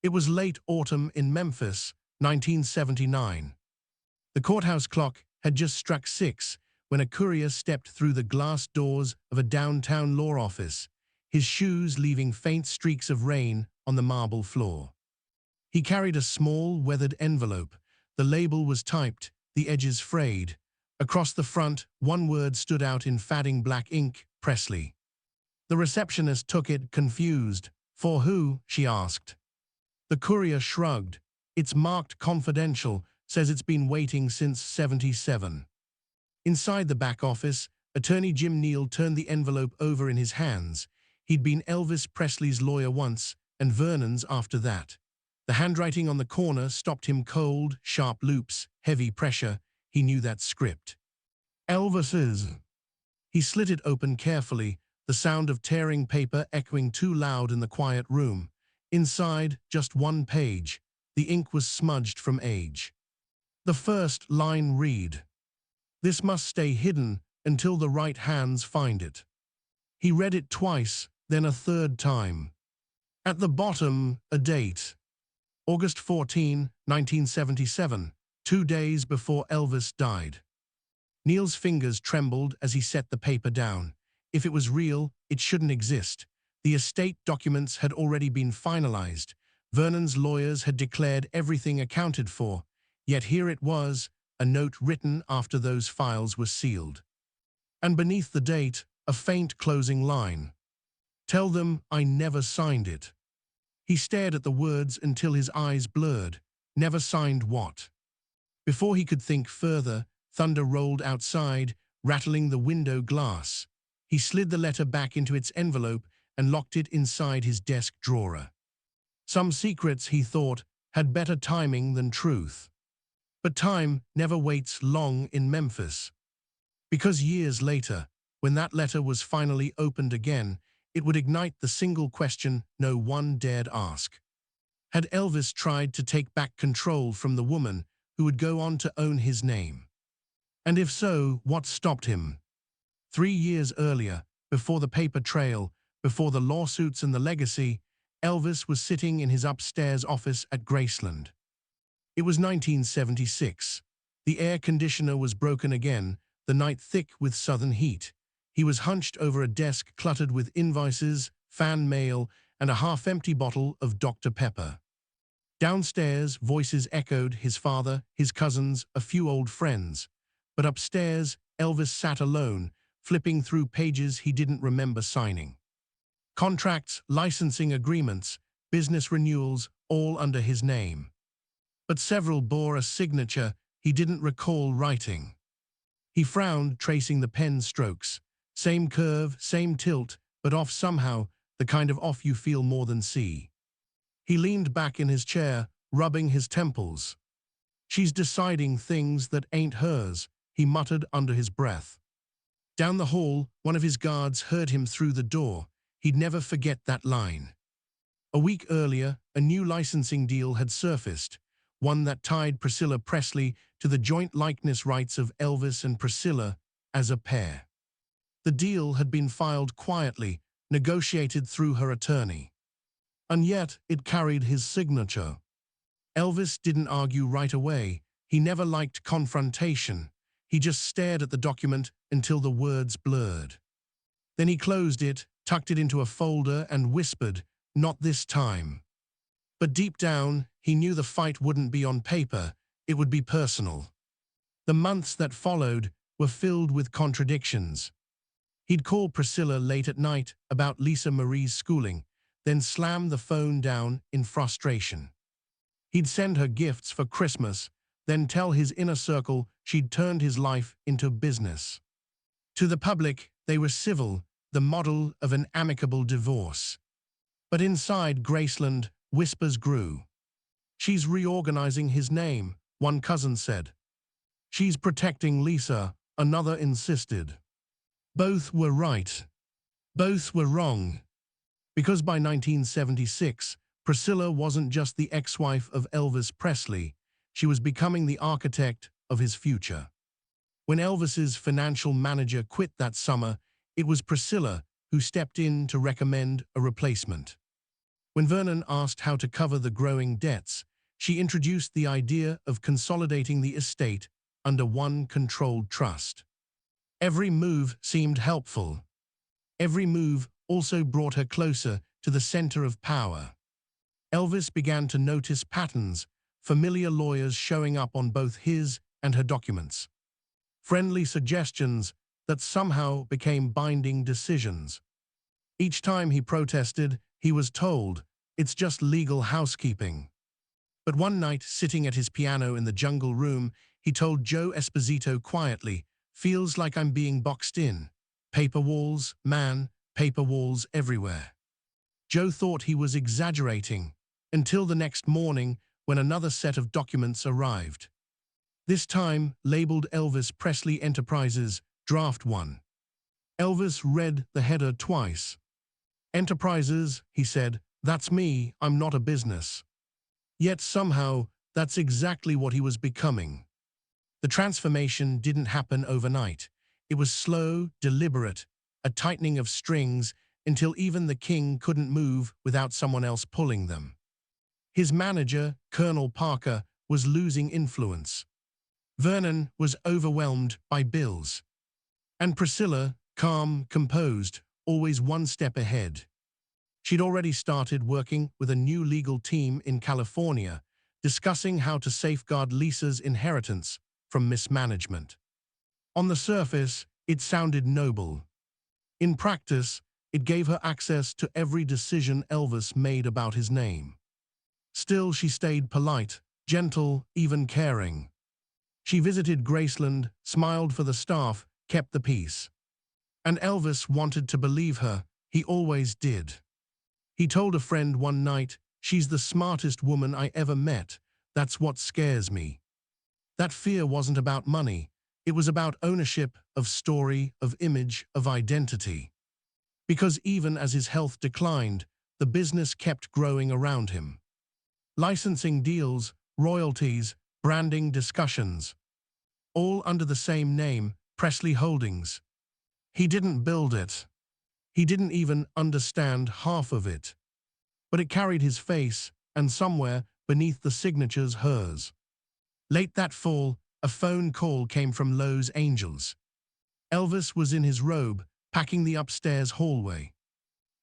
It was late autumn in Memphis, 1979. The courthouse clock had just struck 6 when a courier stepped through the glass doors of a downtown law office, his shoes leaving faint streaks of rain on the marble floor. He carried a small, weathered envelope. The label was typed, the edges frayed. Across the front, one word stood out in fading black ink: Presley. The receptionist took it, confused. "For who?" she asked. The courier shrugged. "It's marked confidential, says it's been waiting since '77. Inside the back office, attorney Jim Neal turned the envelope over in his hands. He'd been Elvis Presley's lawyer once, and Vernon's after that. The handwriting on the corner stopped him cold, sharp loops, heavy pressure. He knew that script. Elvis's. He slit it open carefully, the sound of tearing paper echoing too loud in the quiet room. Inside, just one page. The ink was smudged from age. The first line read, "This must stay hidden until the right hands find it." He read it twice, then a third time. At the bottom, a date. August 14, 1977, 2 days before Elvis died. Neal's fingers trembled as he set the paper down. If it was real, it shouldn't exist. The estate documents had already been finalized. Vernon's lawyers had declared everything accounted for. Yet here it was, a note written after those files were sealed. And beneath the date, a faint closing line. "Tell them I never signed it." He stared at the words until his eyes blurred. Never signed what? Before he could think further, thunder rolled outside, rattling the window glass. He slid the letter back into its envelope and locked it inside his desk drawer. Some secrets, he thought, had better timing than truth. But time never waits long in Memphis. Because years later, when that letter was finally opened again, it would ignite the single question no one dared ask. Had Elvis tried to take back control from the woman who would go on to own his name? And if so, what stopped him? 3 years earlier, before the paper trail, before the lawsuits and the legacy, Elvis was sitting in his upstairs office at Graceland. It was 1976. The air conditioner was broken again, the night thick with southern heat. He was hunched over a desk cluttered with invoices, fan mail, and a half-empty bottle of Dr. Pepper. Downstairs, voices echoed: his father, his cousins, a few old friends. But upstairs, Elvis sat alone, flipping through pages he didn't remember signing. Contracts, licensing agreements, business renewals, all under his name. But several bore a signature he didn't recall writing. He frowned, tracing the pen strokes. Same curve, same tilt, but off somehow, the kind of off you feel more than see. He leaned back in his chair, rubbing his temples. "She's deciding things that ain't hers," he muttered under his breath. Down the hall, one of his guards heard him through the door. He'd never forget that line. A week earlier, a new licensing deal had surfaced, one that tied Priscilla Presley to the joint likeness rights of Elvis and Priscilla as a pair. The deal had been filed quietly, negotiated through her attorney. And yet, it carried his signature. Elvis didn't argue right away. He never liked confrontation. He just stared at the document until the words blurred. Then he closed it, tucked it into a folder, and whispered, "Not this time." But deep down, he knew the fight wouldn't be on paper, it would be personal. The months that followed were filled with contradictions. He'd call Priscilla late at night about Lisa Marie's schooling, then slam the phone down in frustration. He'd send her gifts for Christmas, then tell his inner circle she'd turned his life into business. To the public, they were civil, the model of an amicable divorce. But inside Graceland, whispers grew. "She's reorganizing his name," one cousin said. "She's protecting Lisa," another insisted. Both were right. Both were wrong. Because by 1976, Priscilla wasn't just the ex-wife of Elvis Presley, she was becoming the architect of his future. When Elvis's financial manager quit that summer, it was Priscilla who stepped in to recommend a replacement. When Vernon asked how to cover the growing debts, she introduced the idea of consolidating the estate under one controlled trust. Every move seemed helpful. Every move also brought her closer to the center of power. Elvis began to notice patterns, familiar lawyers showing up on both his and her documents. Friendly suggestions that somehow became binding decisions. Each time he protested, he was told, "It's just legal housekeeping." But one night, sitting at his piano in the jungle room, he told Joe Esposito quietly, "Feels like I'm being boxed in. Paper walls, man, paper walls everywhere." Joe thought he was exaggerating, until the next morning when another set of documents arrived. This time labeled Elvis Presley Enterprises, Draft 1. Elvis read the header twice. "Enterprises," he said, "that's me, I'm not a business." Yet somehow, that's exactly what he was becoming. The transformation didn't happen overnight. It was slow, deliberate, a tightening of strings until even the king couldn't move without someone else pulling them. His manager, Colonel Parker, was losing influence. Vernon was overwhelmed by bills. And Priscilla, calm, composed, always one step ahead. She'd already started working with a new legal team in California, discussing how to safeguard Lisa's inheritance from mismanagement. On the surface, it sounded noble. In practice, it gave her access to every decision Elvis made about his name. Still, she stayed polite, gentle, even caring. She visited Graceland, smiled for the staff, kept the peace. And Elvis wanted to believe her, he always did. He told a friend one night, "She's the smartest woman I ever met. That's what scares me." That fear wasn't about money. It was about ownership, of story, of image, of identity. Because even as his health declined, the business kept growing around him. Licensing deals, royalties, branding discussions. All under the same name, Presley Holdings. He didn't build it. He didn't even understand half of it. But it carried his face, and somewhere beneath the signatures hers. Late that fall, a phone call came from Los Angeles. Elvis was in his robe, packing the upstairs hallway.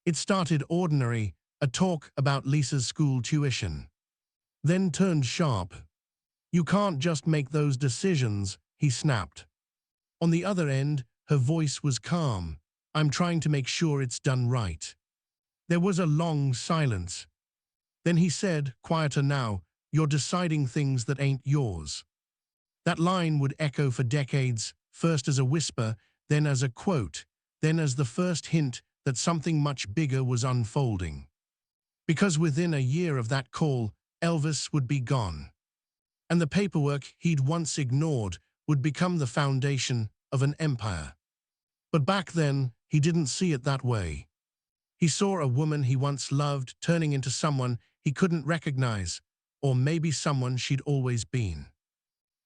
It started ordinary, a talk about Lisa's school tuition. Then turned sharp. "You can't just make those decisions," he snapped. On the other end, her voice was calm. "I'm trying to make sure it's done right." There was a long silence. Then he said, quieter now, "You're deciding things that ain't yours." That line would echo for decades, first as a whisper, then as a quote, then as the first hint that something much bigger was unfolding. Because within a year of that call, Elvis would be gone. And the paperwork he'd once ignored would become the foundation of an empire. But back then, he didn't see it that way. He saw a woman he once loved turning into someone he couldn't recognize, or maybe someone she'd always been.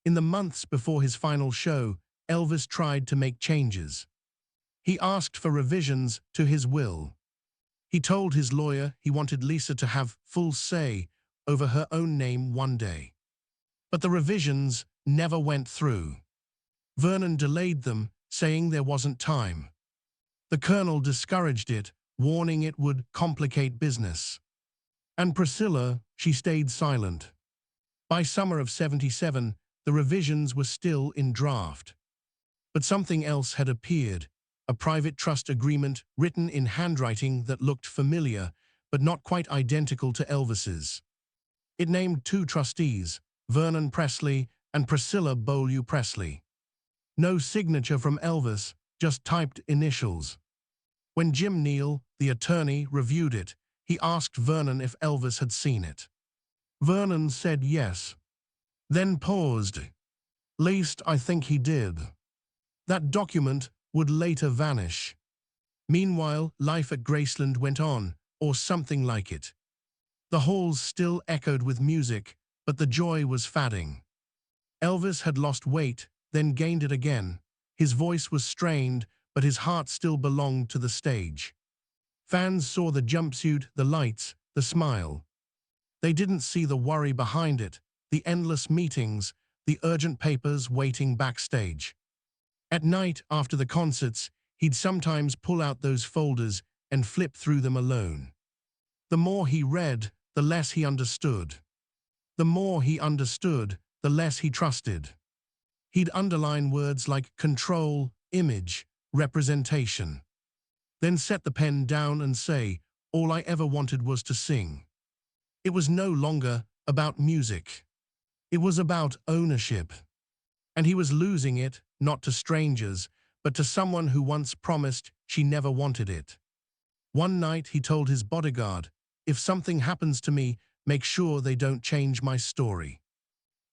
In the months before his final show, Elvis tried to make changes. He asked for revisions to his will. He told his lawyer he wanted Lisa to have full say over her own name one day. But the revisions never went through. Vernon delayed them, saying there wasn't time. The colonel discouraged it, warning it would complicate business. And Priscilla, she stayed silent. By summer of '77, the revisions were still in draft. But something else had appeared, a private trust agreement written in handwriting that looked familiar, but not quite identical to Elvis's. It named two trustees, Vernon Presley and Priscilla Presley. No signature from Elvis, just typed initials. When Jim Neal, the attorney, reviewed it, he asked Vernon if Elvis had seen it. Vernon said yes. Then paused. "Least I think he did." That document would later vanish. Meanwhile, life at Graceland went on, or something like it. The halls still echoed with music, but the joy was fading. Elvis had lost weight, then gained it again. His voice was strained, but his heart still belonged to the stage. Fans saw the jumpsuit, the lights, the smile. They didn't see the worry behind it, the endless meetings, the urgent papers waiting backstage. At night, after the concerts, he'd sometimes pull out those folders and flip through them alone. The more he read, the less he understood. The more he understood, the less he trusted. He'd underline words like control, image, representation. Then set the pen down and say, all I ever wanted was to sing. It was no longer about music. It was about ownership. And he was losing it, not to strangers, but to someone who once promised she never wanted it. One night he told his bodyguard, if something happens to me, make sure they don't change my story.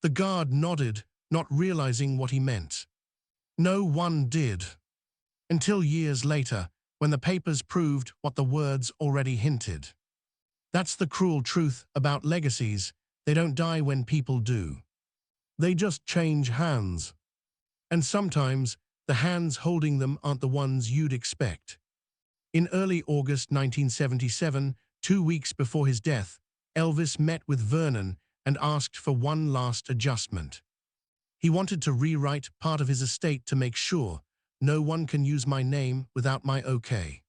The guard nodded, not realizing what he meant. No one did. Until years later, when the papers proved what the words already hinted. That's the cruel truth about legacies. They don't die when people do. They just change hands. And sometimes, the hands holding them aren't the ones you'd expect. In early August 1977, 2 weeks before his death, Elvis met with Vernon and asked for one last adjustment. He wanted to rewrite part of his estate to make sure no one can use my name without my okay.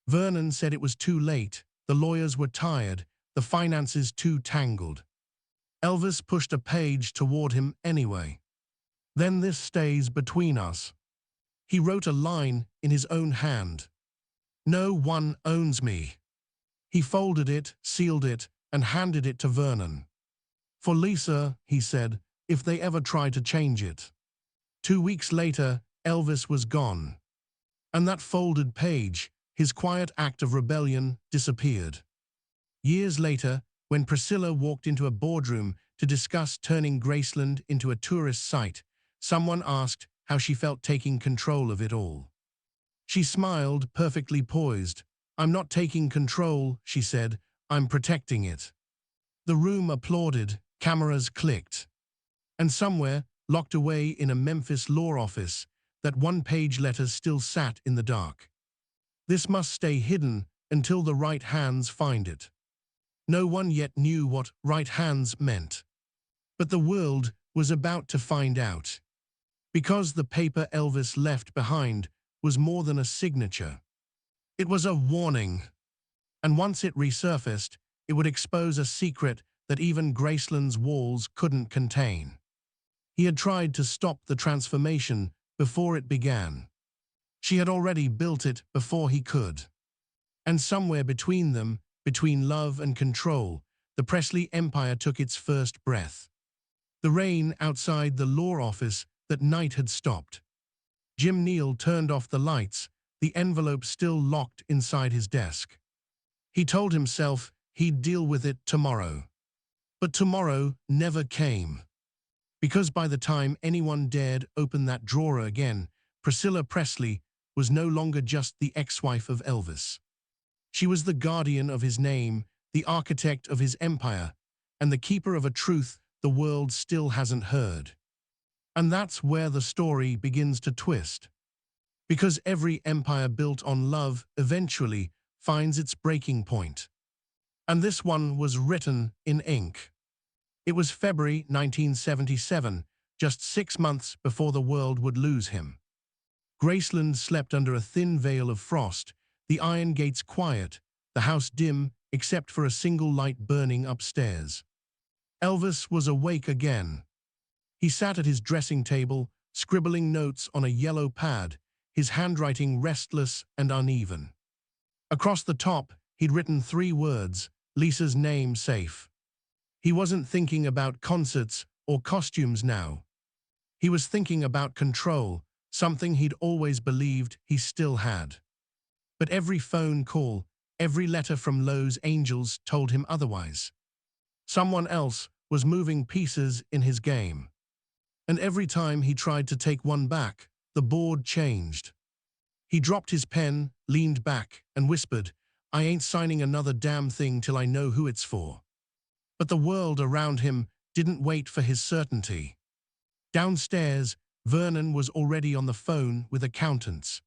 Vernon said it was too late, the lawyers were tired, the finances too tangled. Elvis pushed a page toward him anyway. Then this stays between us. He wrote a line in his own hand. No one owns me. He folded it, sealed it, and handed it to Vernon. For Lisa, he said, if they ever try to change it. 2 weeks later, Elvis was gone. And that folded page, his quiet act of rebellion, disappeared. Years later, when Priscilla walked into a boardroom to discuss turning Graceland into a tourist site, someone asked how she felt taking control of it all. She smiled, perfectly poised. I'm not taking control, she said, I'm protecting it. The room applauded, cameras clicked. And somewhere, locked away in a Memphis law office, that one-page letter still sat in the dark. This must stay hidden until the right hands find it. No one yet knew what right hands meant. But the world was about to find out. Because the paper Elvis left behind was more than a signature. It was a warning. And once it resurfaced, it would expose a secret that even Graceland's walls couldn't contain. He had tried to stop the transformation before it began. She had already built it before he could. And somewhere between them, between love and control, the Presley empire took its first breath. The rain outside the law office that night had stopped. Jim Neal turned off the lights, the envelope still locked inside his desk. He told himself he'd deal with it tomorrow. But tomorrow never came. Because by the time anyone dared open that drawer again, Priscilla Presley was no longer just the ex-wife of Elvis. She was the guardian of his name, the architect of his empire, and the keeper of a truth the world still hasn't heard. And that's where the story begins to twist. Because every empire built on love eventually finds its breaking point. And this one was written in ink. It was February 1977, just 6 months before the world would lose him. Graceland slept under a thin veil of frost, the iron gates quiet, the house dim except for a single light burning upstairs. Elvis was awake again. He sat at his dressing table, scribbling notes on a yellow pad, his handwriting restless and uneven. Across the top, he'd written 3 words, Lisa's name safe. He wasn't thinking about concerts or costumes now. He was thinking about control, something he'd always believed he still had. But every phone call, every letter from Los Angeles told him otherwise. Someone else was moving pieces in his game. And every time he tried to take one back, the board changed. He dropped his pen, leaned back, and whispered, I ain't signing another damn thing till I know who it's for. But the world around him didn't wait for his certainty. Downstairs, Vernon was already on the phone with accountants.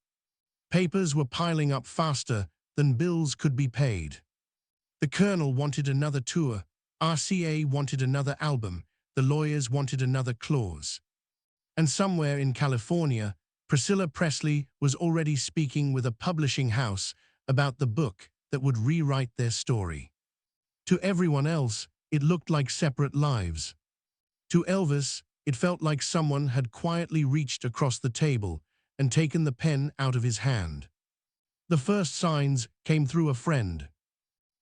Papers were piling up faster than bills could be paid. The Colonel wanted another tour, RCA wanted another album, the lawyers wanted another clause. And somewhere in California, Priscilla Presley was already speaking with a publishing house about the book that would rewrite their story. To everyone else, it looked like separate lives. To Elvis, it felt like someone had quietly reached across the table and taken the pen out of his hand. The first signs came through a friend.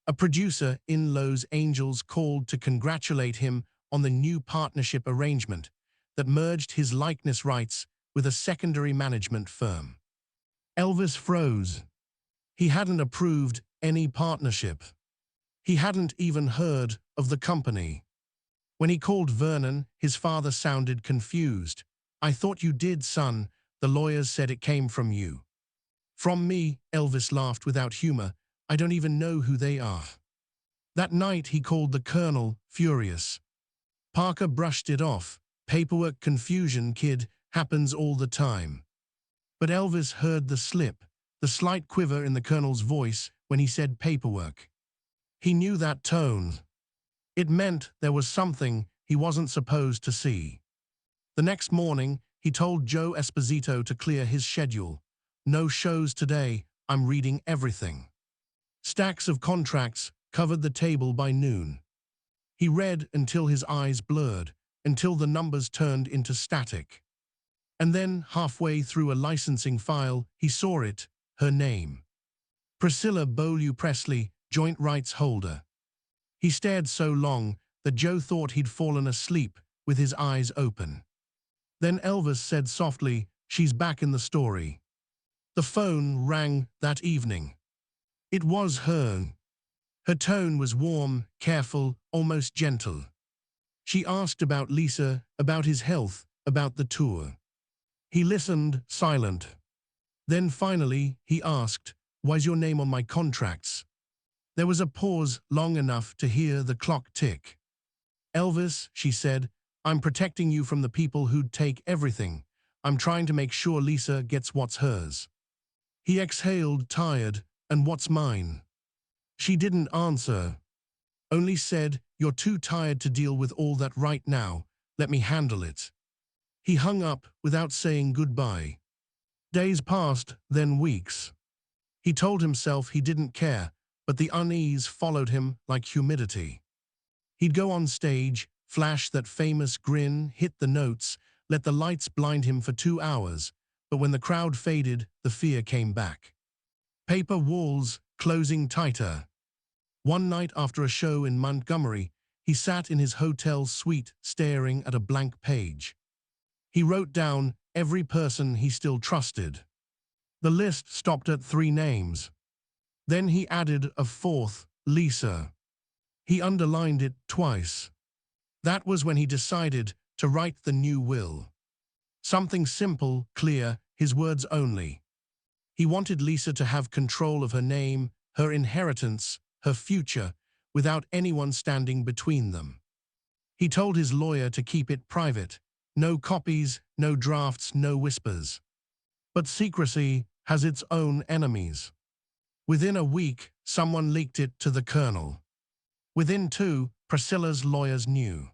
A producer in Los Angeles called to congratulate him on the new partnership arrangement that merged his likeness rights with a secondary management firm. Elvis froze. He hadn't approved any partnership. He hadn't even heard of the company. When he called Vernon, his father sounded confused. "I thought you did, son. The lawyers said it came from you." "From me," Elvis laughed without humor. "I don't even know who they are." That night he called the Colonel, furious. Parker brushed it off. "Paperwork confusion, kid, happens all the time." But Elvis heard the slip, the slight quiver in the Colonel's voice when he said paperwork. He knew that tone. It meant there was something he wasn't supposed to see. The next morning, he told Joe Esposito to clear his schedule. "No shows today, I'm reading everything." Stacks of contracts covered the table by noon. He read until his eyes blurred, until the numbers turned into static. And then, halfway through a licensing file, he saw it, her name. Priscilla Presley, joint rights holder. He stared so long that Joe thought he'd fallen asleep with his eyes open. Then Elvis said softly, "She's back in the story." The phone rang that evening. It was her. Her tone was warm, careful, almost gentle. She asked about Lisa, about his health, about the tour. He listened, silent. Then finally, he asked, "Why's your name on my contracts?" There was a pause long enough to hear the clock tick. "Elvis," she said, "I'm protecting you from the people who'd take everything. I'm trying to make sure Lisa gets what's hers." He exhaled, tired. "And what's mine?" She didn't answer. Only said, "You're too tired to deal with all that right now. Let me handle it." He hung up without saying goodbye. Days passed, then weeks. He told himself he didn't care, but the unease followed him like humidity. He'd go on stage, flash that famous grin, hit the notes, let the lights blind him for 2 hours, but when the crowd faded, the fear came back. Paper walls closing tighter. One night after a show in Montgomery, he sat in his hotel suite staring at a blank page. He wrote down every person he still trusted. The list stopped at 3 names. Then he added a 4th, Lisa. He underlined it twice. That was when he decided to write the new will. Something simple, clear, his words only. He wanted Lisa to have control of her name, her inheritance, her future, without anyone standing between them. He told his lawyer to keep it private. No copies, no drafts, no whispers. But secrecy has its own enemies. Within a week, someone leaked it to the Colonel. Within 2, Priscilla's lawyers knew.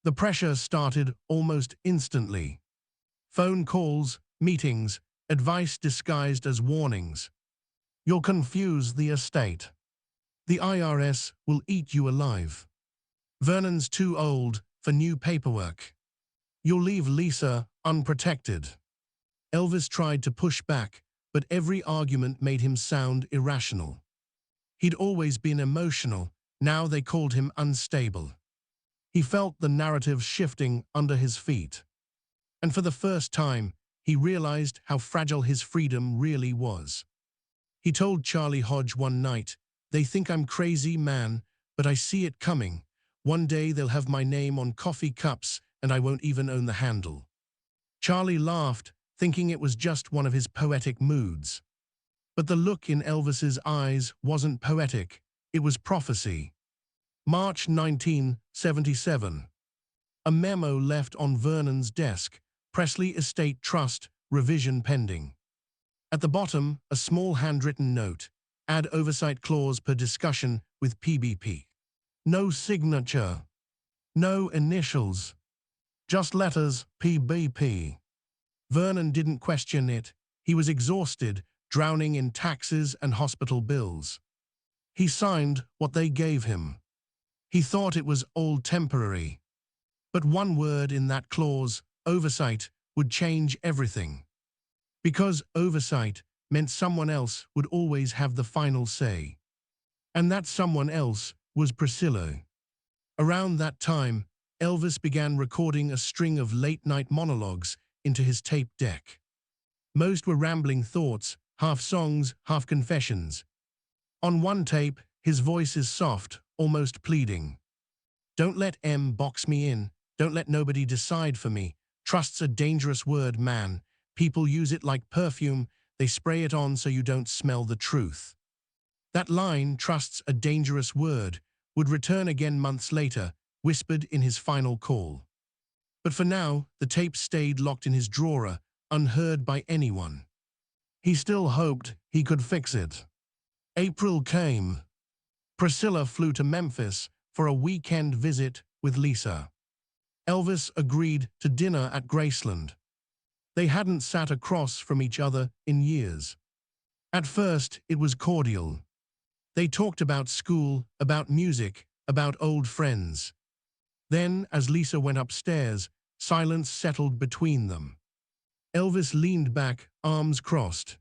The pressure started almost instantly. Phone calls, meetings, advice disguised as warnings. "You'll confuse the estate. The IRS will eat you alive. Vernon's too old for new paperwork. You'll leave Lisa unprotected." Elvis tried to push back, but every argument made him sound irrational. He'd always been emotional, now they called him unstable. He felt the narrative shifting under his feet. And for the first time, he realized how fragile his freedom really was. He told Charlie Hodge one night, "They think I'm crazy, man, but I see it coming. One day they'll have my name on coffee cups and I won't even own the handle." Charlie laughed, thinking it was just one of his poetic moods. But the look in Elvis's eyes wasn't poetic, it was prophecy. March 1977. A memo left on Vernon's desk, Presley Estate Trust, revision pending. At the bottom, a small handwritten note. Add oversight clause per discussion with PBP. No signature. No initials. Just letters, PBP. Vernon didn't question it. He was exhausted, drowning in taxes and hospital bills. He signed what they gave him. He thought it was all temporary. But one word in that clause, oversight, would change everything. Because oversight meant someone else would always have the final say. And that someone else was Priscilla. Around that time, Elvis began recording a string of late-night monologues into his tape deck. Most were rambling thoughts, half songs, half confessions. On one tape, his voice is soft, almost pleading. Don't let M box me in. Don't let nobody decide for me. Trust's a dangerous word, man. People use it like perfume. They spray it on so you don't smell the truth. That line, trust's a dangerous word, would return again months later, whispered in his final call. But for now, the tape stayed locked in his drawer, unheard by anyone. He still hoped he could fix it. April came. Priscilla flew to Memphis for a weekend visit with Lisa. Elvis agreed to dinner at Graceland. They hadn't sat across from each other in years. At first, it was cordial. They talked about school, about music, about old friends. Then, as Lisa went upstairs, silence settled between them. Elvis leaned back, arms crossed.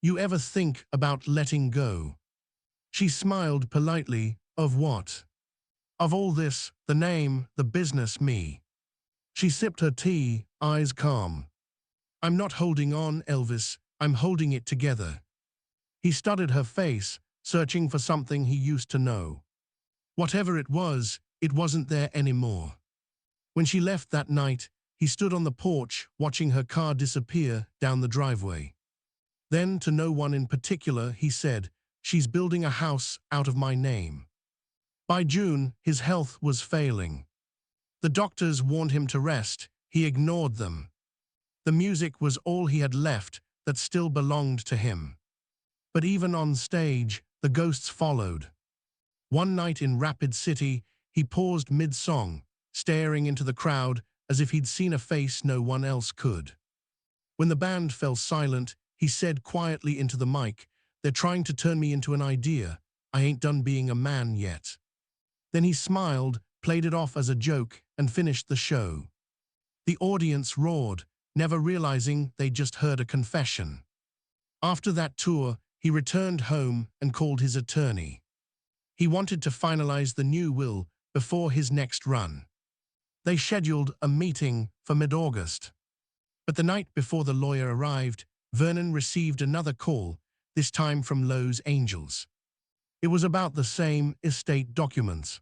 You ever think about letting go? She smiled politely. Of what? Of all this, the name, the business, me. She sipped her tea, eyes calm. I'm not holding on, Elvis, I'm holding it together. He studied her face, searching for something he used to know. Whatever it wasn't there anymore. When she left that night, he stood on the porch, watching her car disappear down the driveway. Then, to no one in particular, he said, she's building a house out of my name. By June, his health was failing. The doctors warned him to rest. He ignored them. The music was all he had left that still belonged to him. But even on stage, the ghosts followed. One night in Rapid City, he paused mid-song, staring into the crowd as if he'd seen a face no one else could. When the band fell silent, he said quietly into the mic, "They're trying to turn me into an idea. I ain't done being a man yet." Then he smiled, played it off as a joke, and finished the show. The audience roared, never realizing they'd just heard a confession. After that tour, he returned home and called his attorney. He wanted to finalize the new will before his next run. They scheduled a meeting for mid-August. But the night before the lawyer arrived, Vernon received another call, this time from Los Angeles. It was about the same estate documents.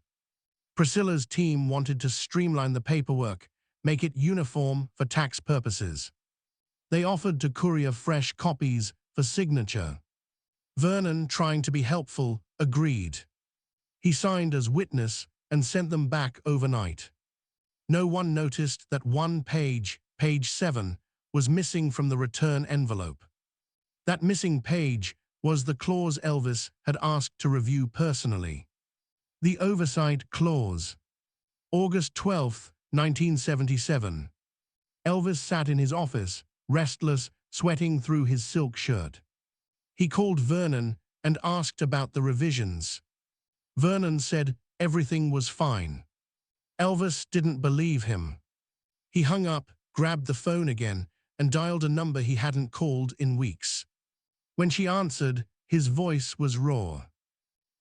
Priscilla's team wanted to streamline the paperwork, make it uniform for tax purposes. They offered to courier fresh copies for signature. Vernon, trying to be helpful, agreed. He signed as witness and sent them back overnight. No one noticed that one page, page 7, was missing from the return envelope. That missing page was the clause Elvis had asked to review personally. The oversight clause. August 12, 1977. Elvis sat in his office, restless, sweating through his silk shirt. He called Vernon and asked about the revisions. Vernon said everything was fine. Elvis didn't believe him. He hung up, grabbed the phone again, and dialed a number he hadn't called in weeks. When she answered, his voice was raw.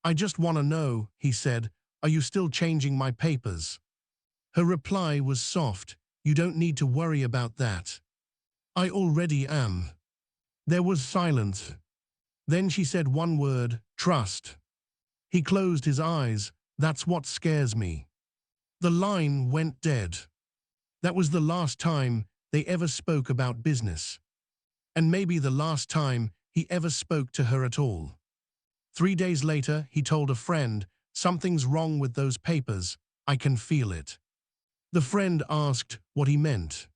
"I just want to know," he said, "are you still changing my papers?" Her reply was soft, "You don't need to worry about that. I already am." There was silence. Then she said one word, "Trust." He closed his eyes. "That's what scares me." The line went dead. That was the last time they ever spoke about business. And maybe the last time he ever spoke to her at all. 3 days later, he told a friend, "Something's wrong with those papers. I can feel it." The friend asked what he meant.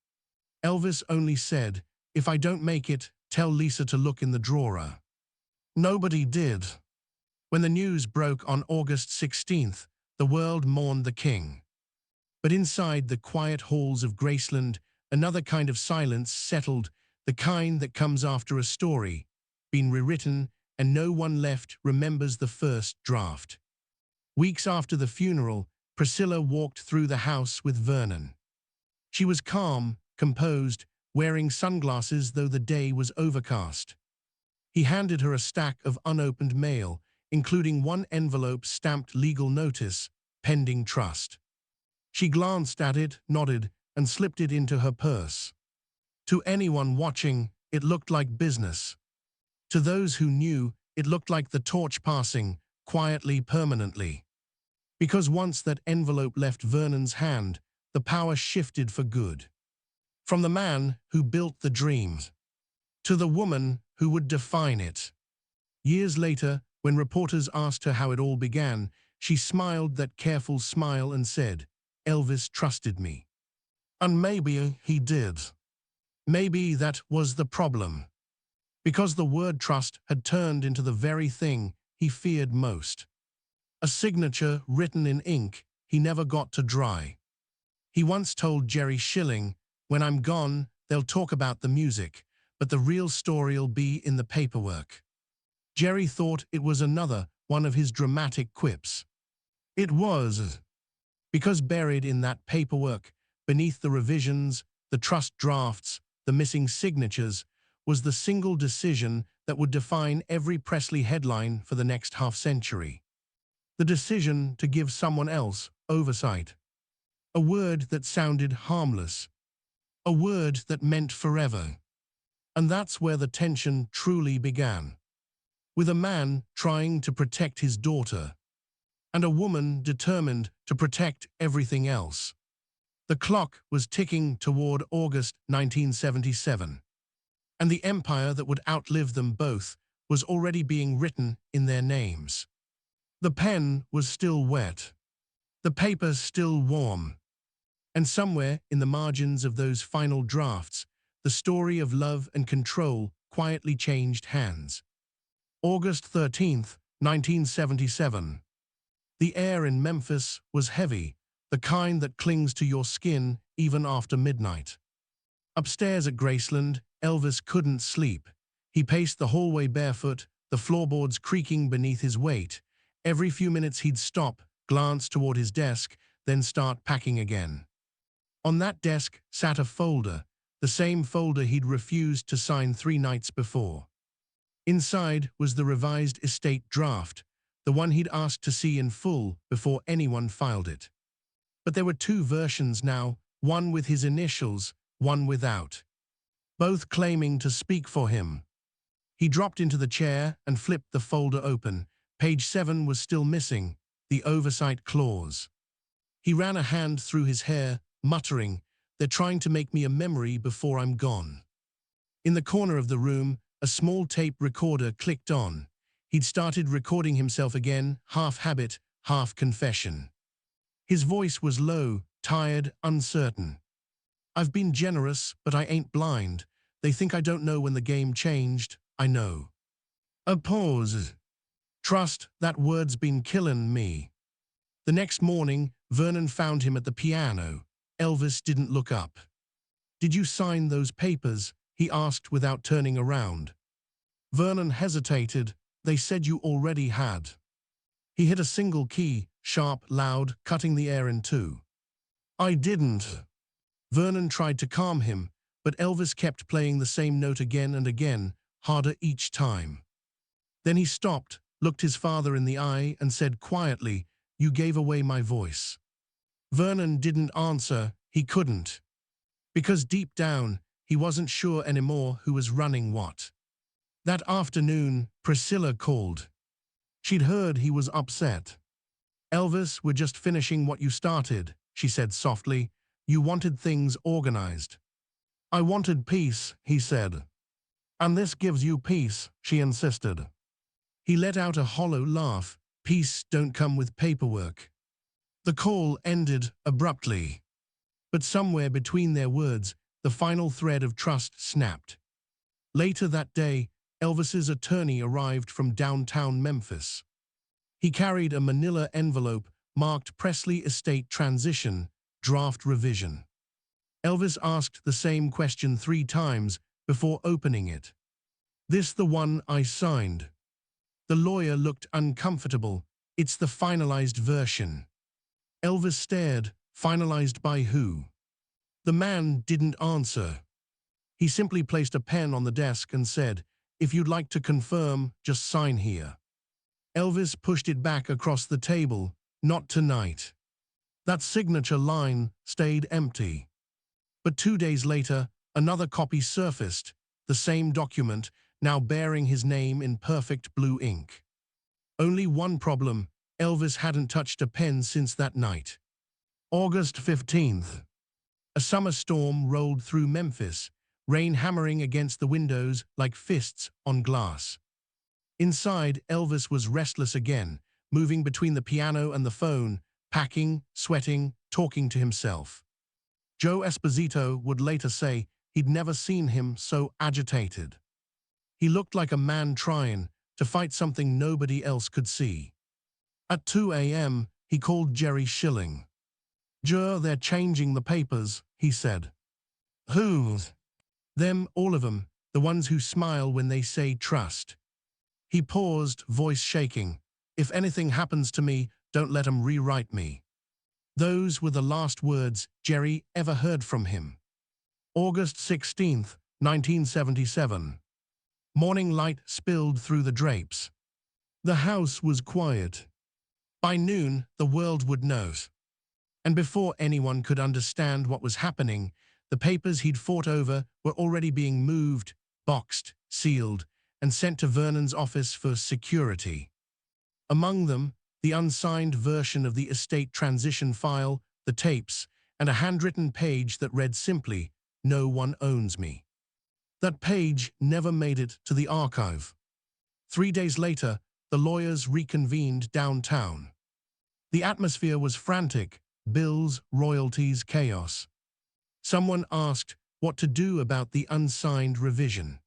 Elvis only said, "If I don't make it, tell Lisa to look in the drawer." Nobody did. When the news broke on August 16th, the world mourned the king. But inside the quiet halls of Graceland, another kind of silence settled, the kind that comes after a story, been rewritten, and no one left remembers the first draft. Weeks after the funeral, Priscilla walked through the house with Vernon. She was calm, composed, wearing sunglasses though the day was overcast. He handed her a stack of unopened mail, including one envelope stamped legal notice, pending trust. She glanced at it, nodded, and slipped it into her purse. To anyone watching, it looked like business. To those who knew, it looked like the torch passing, quietly, permanently. Because once that envelope left Vernon's hand, the power shifted for good. From the man who built the dream, to the woman who would define it. Years later, when reporters asked her how it all began, she smiled that careful smile and said, "Elvis trusted me." And maybe he did. Maybe that was the problem. Because the word trust had turned into the very thing he feared most. A signature written in ink he never got to dry. He once told Jerry Schilling, "When I'm gone, they'll talk about the music, but the real story'll be in the paperwork." Jerry thought it was another one of his dramatic quips. It was. Because buried in that paperwork, beneath the revisions, the trust drafts, the missing signatures, was the single decision that would define every Presley headline for the next half-century. The decision to give someone else oversight. A word that sounded harmless. A word that meant forever. And that's where the tension truly began. With a man trying to protect his daughter, and a woman determined to protect everything else. The clock was ticking toward August 1977. And the empire that would outlive them both was already being written in their names. The pen was still wet. The paper still warm. And somewhere in the margins of those final drafts, the story of love and control quietly changed hands. August 13th, 1977. The air in Memphis was heavy, the kind that clings to your skin even after midnight. Upstairs at Graceland, Elvis couldn't sleep. He paced the hallway barefoot, the floorboards creaking beneath his weight. Every few minutes he'd stop, glance toward his desk, then start packing again. On that desk sat a folder, the same folder he'd refused to sign 3 nights before. Inside was the revised estate draft, the one he'd asked to see in full before anyone filed it. But there were 2 versions now, one with his initials, one without. Both claiming to speak for him. He dropped into the chair and flipped the folder open. Page 7 was still missing, the oversight clause. He ran a hand through his hair, muttering, "They're trying to make me a memory before I'm gone." In the corner of the room, a small tape recorder clicked on. He'd started recording himself again, half habit, half confession. His voice was low, tired, uncertain. "I've been generous, but I ain't blind. They think I don't know when the game changed. I know." A pause. "Trust, that word's been killin' me." The next morning, Vernon found him at the piano. Elvis didn't look up. "Did you sign those papers?" he asked without turning around. Vernon hesitated. "They said you already had." He hit a single key, sharp, loud, cutting the air in two. "I didn't." Vernon tried to calm him, but Elvis kept playing the same note again and again, harder each time. Then he stopped, looked his father in the eye, and said quietly, "You gave away my voice." Vernon didn't answer. He couldn't. Because deep down, he wasn't sure anymore who was running what. That afternoon, Priscilla called. She'd heard he was upset. "Elvis, we're just finishing what you started," she said softly. "You wanted things organized." "I wanted peace," he said. "And this gives you peace," she insisted. He let out a hollow laugh. "Peace don't come with paperwork." The call ended abruptly. But somewhere between their words, the final thread of trust snapped. Later that day, Elvis's attorney arrived from downtown Memphis. He carried a manila envelope marked Presley Estate Transition, Draft Revision. Elvis asked the same question 3 times before opening it. "This the one I signed?" The lawyer looked uncomfortable. "It's the finalized version." Elvis stared. "Finalized by who?" The man didn't answer. He simply placed a pen on the desk and said, "If you'd like to confirm, just sign here." Elvis pushed it back across the table. "Not tonight." That signature line stayed empty. But 2 days later, another copy surfaced, the same document, now bearing his name in perfect blue ink. Only one problem: Elvis hadn't touched a pen since that night. August 15th. A summer storm rolled through Memphis, rain hammering against the windows like fists on glass. Inside, Elvis was restless again, moving between the piano and the phone, packing, sweating, talking to himself. Joe Esposito would later say he'd never seen him so agitated. He looked like a man trying to fight something nobody else could see. At 2 a.m., he called Jerry Schilling. "Joe, they're changing the papers," he said. "Who?" "Them, all of them, the ones who smile when they say trust." He paused, voice shaking. "If anything happens to me, don't let 'em rewrite me." Those were the last words Jerry ever heard from him. August 16th, 1977. Morning light spilled through the drapes. The house was quiet. By noon, the world would know. And before anyone could understand what was happening, the papers he'd fought over were already being moved, boxed, sealed, and sent to Vernon's office for security. Among them, the unsigned version of the estate transition file, the tapes, and a handwritten page that read simply, "No one owns me." That page never made it to the archive. 3 days later, the lawyers reconvened downtown. The atmosphere was frantic: bills, royalties, chaos. Someone asked what to do about the unsigned revision.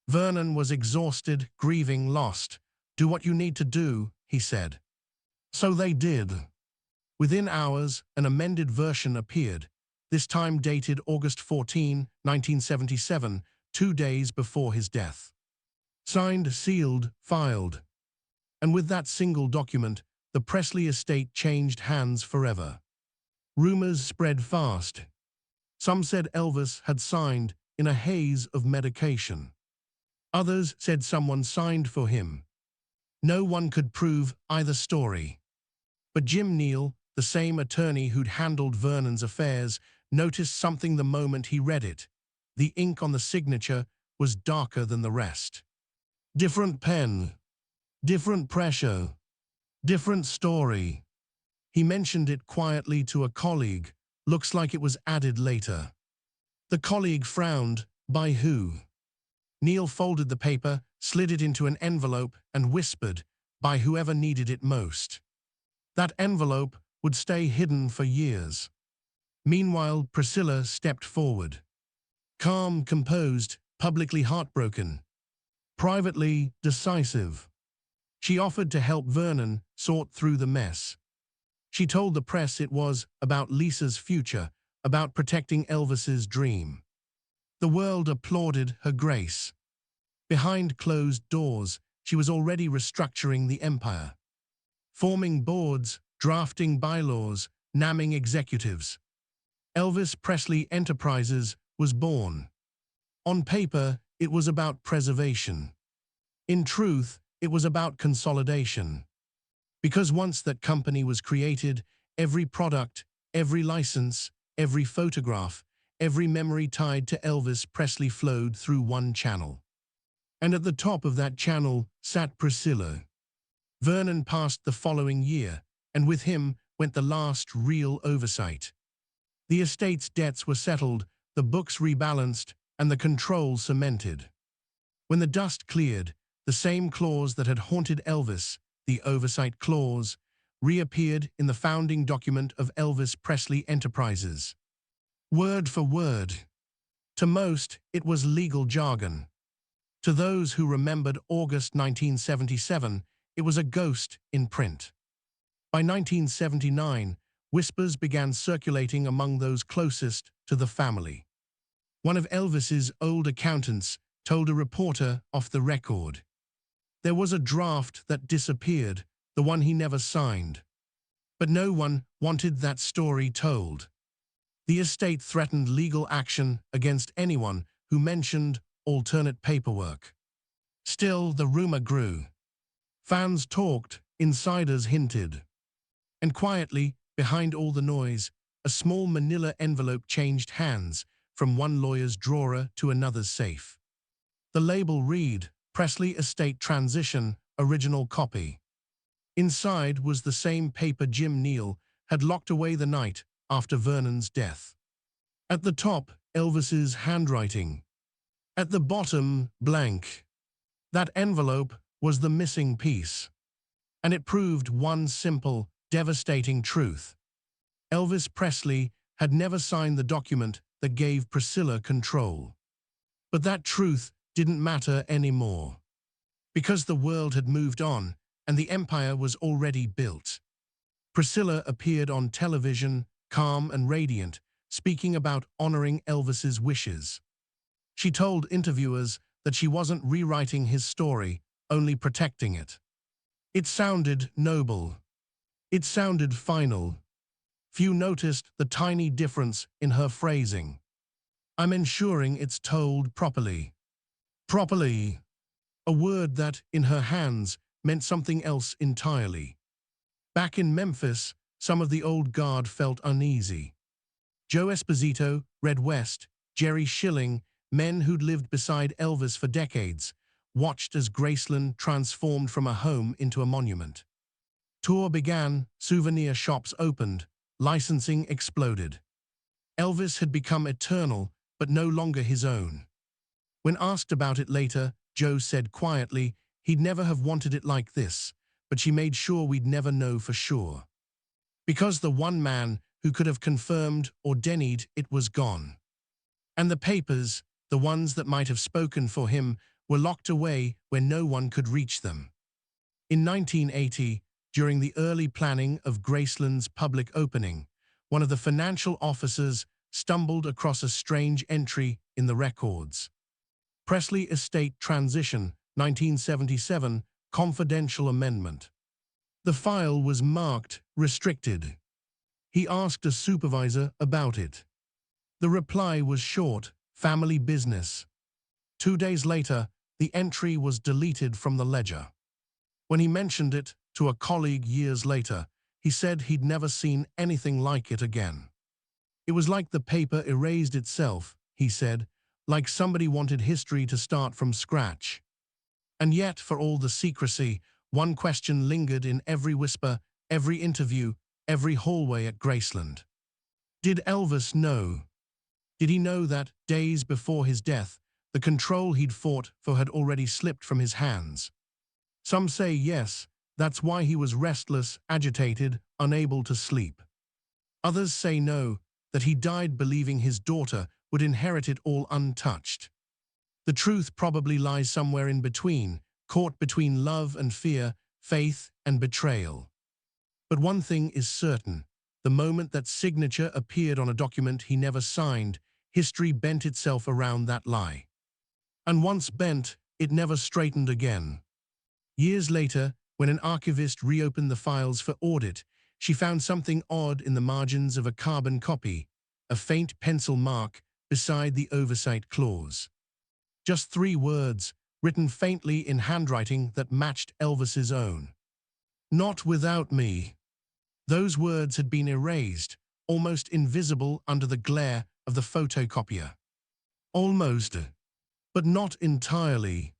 Vernon was exhausted, grieving, lost. "Do what you need to do," he said. So they did. Within hours, an amended version appeared, this time dated August 14, 1977, 2 days before his death. Signed, sealed, filed. And with that single document, the Presley estate changed hands forever. Rumors spread fast. Some said Elvis had signed in a haze of medication. Others said someone signed for him. No one could prove either story. But Jim Neal, the same attorney who'd handled Vernon's affairs, noticed something the moment he read it. The ink on the signature was darker than the rest. Different pen, different pressure, different story. He mentioned it quietly to a colleague. "Looks like it was added later." The colleague frowned. "By who?" Neal folded the paper, slid it into an envelope, and whispered, "By whoever needed it most." That envelope would stay hidden for years. Meanwhile, Priscilla stepped forward. Calm, composed, publicly heartbroken. Privately decisive. She offered to help Vernon sort through the mess. She told the press it was about Lisa's future, about protecting Elvis's dream. The world applauded her grace. Behind closed doors, she was already restructuring the empire. Forming boards, drafting bylaws, naming executives. Elvis Presley Enterprises was born. On paper, it was about preservation. In truth, it was about consolidation. Because once that company was created, every product, every license, every photograph, every memory tied to Elvis Presley flowed through one channel. And at the top of that channel sat Priscilla. Vernon passed the following year, and with him went the last real oversight. The estate's debts were settled, the books rebalanced, and the control cemented. When the dust cleared, the same clause that had haunted Elvis, the oversight clause, reappeared in the founding document of Elvis Presley Enterprises. Word for word. To most, it was legal jargon. To those who remembered August 1977, it was a ghost in print. By 1979, whispers began circulating among those closest to the family. One of Elvis's old accountants told a reporter off the record. There was a draft that disappeared, the one he never signed. But no one wanted that story told. The estate threatened legal action against anyone who mentioned alternate paperwork. Still, the rumor grew. Fans talked, insiders hinted. And quietly, behind all the noise, a small manila envelope changed hands from one lawyer's drawer to another's safe. The label read, Presley Estate Transition, Original Copy. Inside was the same paper Jim Neal had locked away the night after Vernon's death. At the top, Elvis's handwriting. At the bottom, blank. That envelope was the missing piece. And it proved one simple, devastating truth. Elvis Presley had never signed the document that gave Priscilla control. But that truth didn't matter anymore. Because the world had moved on and the empire was already built. Priscilla appeared on television, calm and radiant, speaking about honoring Elvis's wishes. She told interviewers that she wasn't rewriting his story, only protecting it. It sounded noble. It sounded final. Few noticed the tiny difference in her phrasing. I'm ensuring it's told properly. Properly. A word that, in her hands, meant something else entirely. Back in Memphis, some of the old guard felt uneasy. Joe Esposito, Red West, Jerry Schilling, men who'd lived beside Elvis for decades, watched as Graceland transformed from a home into a monument. Tour began, souvenir shops opened, licensing exploded. Elvis had become eternal, but no longer his own. When asked about it later, Joe said quietly, he'd never have wanted it like this, but she made sure we'd never know for sure. Because the one man who could have confirmed or denied it was gone. And the papers, the ones that might have spoken for him, were locked away where no one could reach them. In 1980, during the early planning of Graceland's public opening, one of the financial officers stumbled across a strange entry in the records. Presley Estate Transition, 1977, Confidential Amendment. The file was marked Restricted. He asked a supervisor about it. The reply was short, family business. 2 days later, the entry was deleted from the ledger. When he mentioned it to a colleague years later, he said he'd never seen anything like it again. It was like the paper erased itself, he said, like somebody wanted history to start from scratch. And yet, for all the secrecy, one question lingered in every whisper, every interview, every hallway at Graceland. Did Elvis know? Did he know that, days before his death, the control he'd fought for had already slipped from his hands? Some say yes, that's why he was restless, agitated, unable to sleep. Others say no, that he died believing his daughter would inherit it all untouched. The truth probably lies somewhere in between, caught between love and fear, faith and betrayal. But one thing is certain, the moment that signature appeared on a document he never signed, history bent itself around that lie. And once bent, it never straightened again. Years later, when an archivist reopened the files for audit, she found something odd in the margins of a carbon copy, a faint pencil mark beside the oversight clause. Just 3 words, written faintly in handwriting that matched Elvis's own. Not without me. Those words had been erased, almost invisible under the glare of the photocopier. Almost, but not entirely.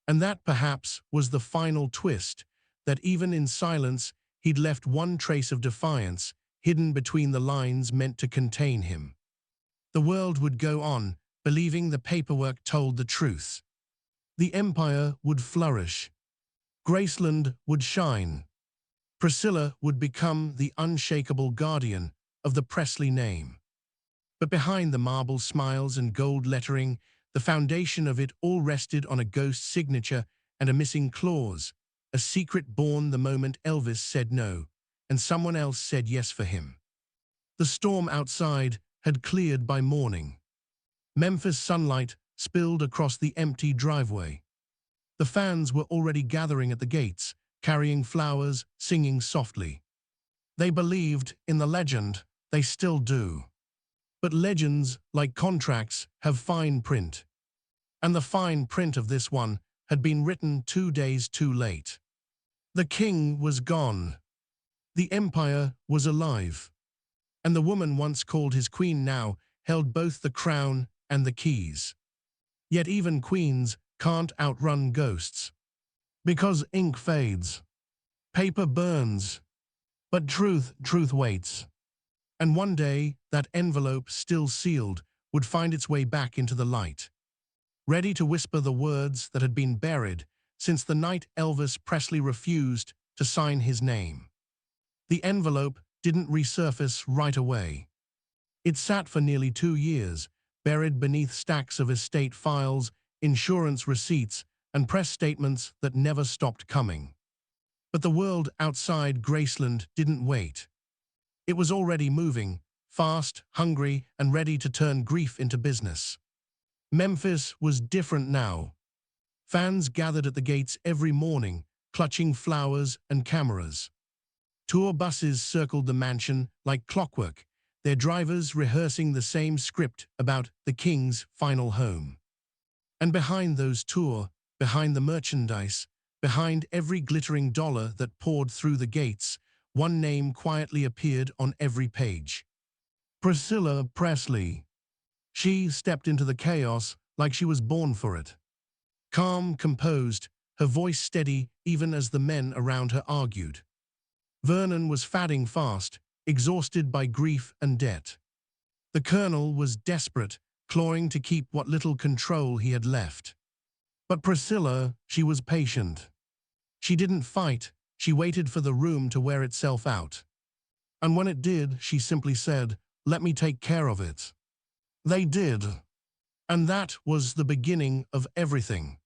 And that perhaps was the final twist, that even in silence he'd left one trace of defiance hidden between the lines meant to contain him. The world would go on, believing the paperwork told the truth. The empire would flourish. Graceland would shine. Priscilla would become the unshakable guardian of the Presley name. But behind the marble smiles and gold lettering, The foundation of it all rested on a ghost signature and a missing clause, a secret born the moment Elvis said no, and someone else said yes for him. The storm outside had cleared by morning. Memphis sunlight spilled across the empty driveway. The fans were already gathering at the gates, carrying flowers, singing softly. They believed in the legend, they still do. But legends, like contracts, have fine print. And the fine print of this one had been written 2 days too late. The king was gone. The empire was alive. And the woman once called his queen now held both the crown and the keys. Yet even queens can't outrun ghosts. Because ink fades. Paper burns. But truth waits. And one day, that envelope, still sealed, would find its way back into the light, ready to whisper the words that had been buried since the night Elvis Presley refused to sign his name. The envelope didn't resurface right away. It sat for nearly 2 years, buried beneath stacks of estate files, insurance receipts, and press statements that never stopped coming. But the world outside Graceland didn't wait. It was already moving, fast, hungry, and ready to turn grief into business. Memphis was different now. Fans gathered at the gates every morning, clutching flowers and cameras. Tour buses circled the mansion like clockwork, their drivers rehearsing the same script about the king's final home. And behind those tours, behind the merchandise, behind every glittering dollar that poured through the gates, one name quietly appeared on every page. Priscilla Presley. She stepped into the chaos like she was born for it. Calm, composed, her voice steady even as the men around her argued. Vernon was fading fast, exhausted by grief and debt. The colonel was desperate, clawing to keep what little control he had left. But Priscilla, she was patient. She didn't fight, she waited for the room to wear itself out. And when it did, she simply said, "Let me take care of it." They did. And that was the beginning of everything.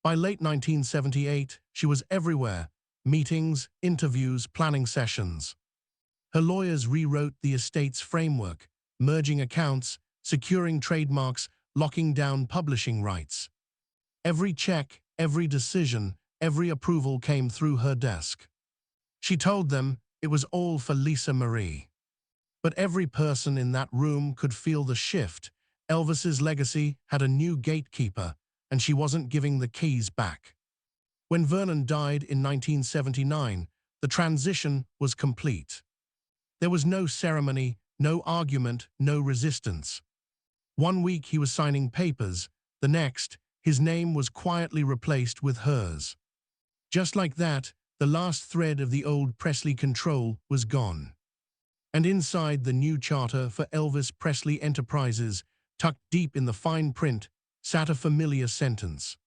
By late 1978, she was everywhere. Meetings, interviews, planning sessions. Her lawyers rewrote the estate's framework, merging accounts, securing trademarks, locking down publishing rights. Every check, every decision, every approval came through her desk. She told them it was all for Lisa Marie. But every person in that room could feel the shift. Elvis's legacy had a new gatekeeper, and she wasn't giving the keys back. When Vernon died in 1979, the transition was complete. There was no ceremony, no argument, no resistance. One week he was signing papers, the next, his name was quietly replaced with hers. Just like that, the last thread of the old Presley control was gone. And inside the new charter for Elvis Presley Enterprises, tucked deep in the fine print, sat a familiar sentence.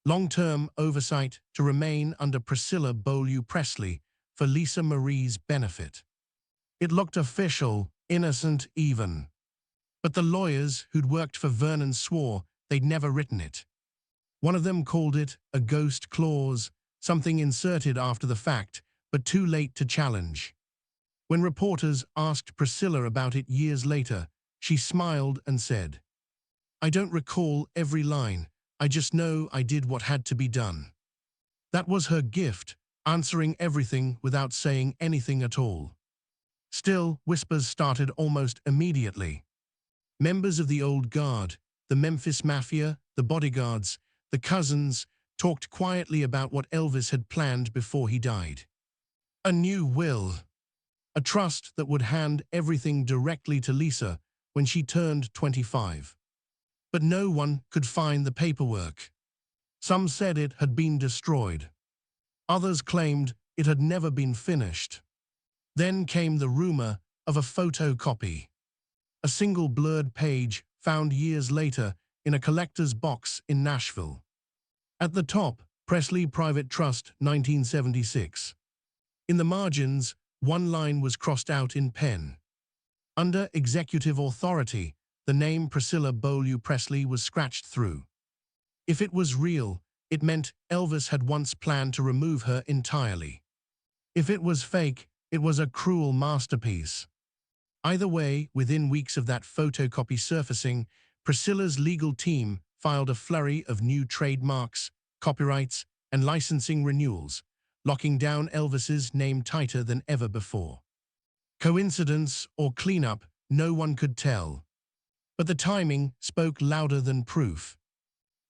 Long-term oversight to remain under Priscilla Presley for Lisa Marie's benefit. It looked official, innocent even. But the lawyers who'd worked for Vernon swore they'd never written it. One of them called it a ghost clause, something inserted after the fact, but too late to challenge. When reporters asked Priscilla about it years later, she smiled and said, "I don't recall every line, I just know I did what had to be done." That was her gift, answering everything without saying anything at all. Still, whispers started almost immediately. Members of the old guard, the Memphis Mafia, the bodyguards, the cousins, talked quietly about what Elvis had planned before he died. A new will. A trust that would hand everything directly to Lisa when she turned 25. But no one could find the paperwork. Some said it had been destroyed. Others claimed it had never been finished. Then came the rumor of a photocopy. A single blurred page found years later in a collector's box in Nashville. At the top, Presley Private Trust, 1976. In the margins, one line was crossed out in pen. Under executive authority, the name Priscilla Presley was scratched through. If it was real, it meant Elvis had once planned to remove her entirely. If it was fake, it was a cruel masterpiece. Either way, within weeks of that photocopy surfacing, Priscilla's legal team filed a flurry of new trademarks, copyrights, and licensing renewals, locking down Elvis's name tighter than ever before. Coincidence or cleanup, no one could tell. But the timing spoke louder than proof.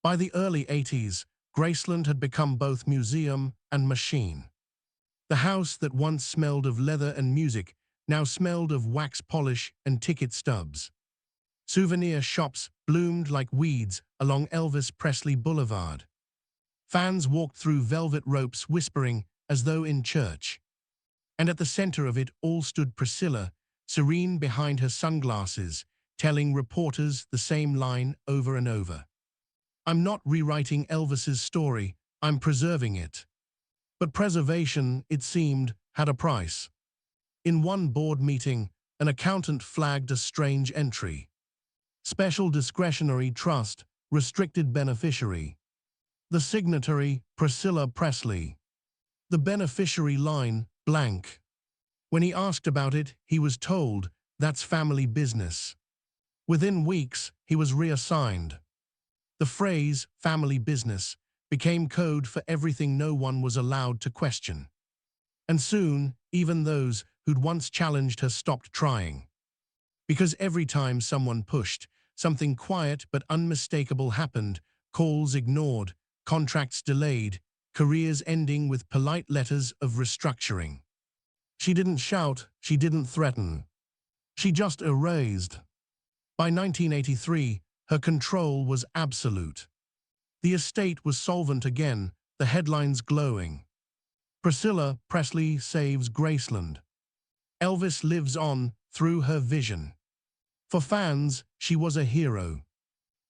By the early 80s, Graceland had become both museum and machine. The house that once smelled of leather and music now smelled of wax polish and ticket stubs. Souvenir shops bloomed like weeds along Elvis Presley Boulevard. Fans walked through velvet ropes whispering as though in church. And at the center of it all stood Priscilla, serene behind her sunglasses, telling reporters the same line over and over. "I'm not rewriting Elvis's story, I'm preserving it." But preservation, it seemed, had a price. In one board meeting, an accountant flagged a strange entry. Special discretionary trust, restricted beneficiary. The signatory, Priscilla Presley. The beneficiary line, blank. When he asked about it, he was told, "That's family business." Within weeks, he was reassigned. The phrase, family business, became code for everything no one was allowed to question. And soon, even those who'd once challenged her stopped trying. Because every time someone pushed, something quiet but unmistakable happened, calls ignored, contracts delayed, careers ending with polite letters of restructuring. She didn't shout, she didn't threaten. She just erased. By 1983, her control was absolute. The estate was solvent again, the headlines glowing. Priscilla Presley saves Graceland. Elvis lives on through her vision. For fans, she was a hero.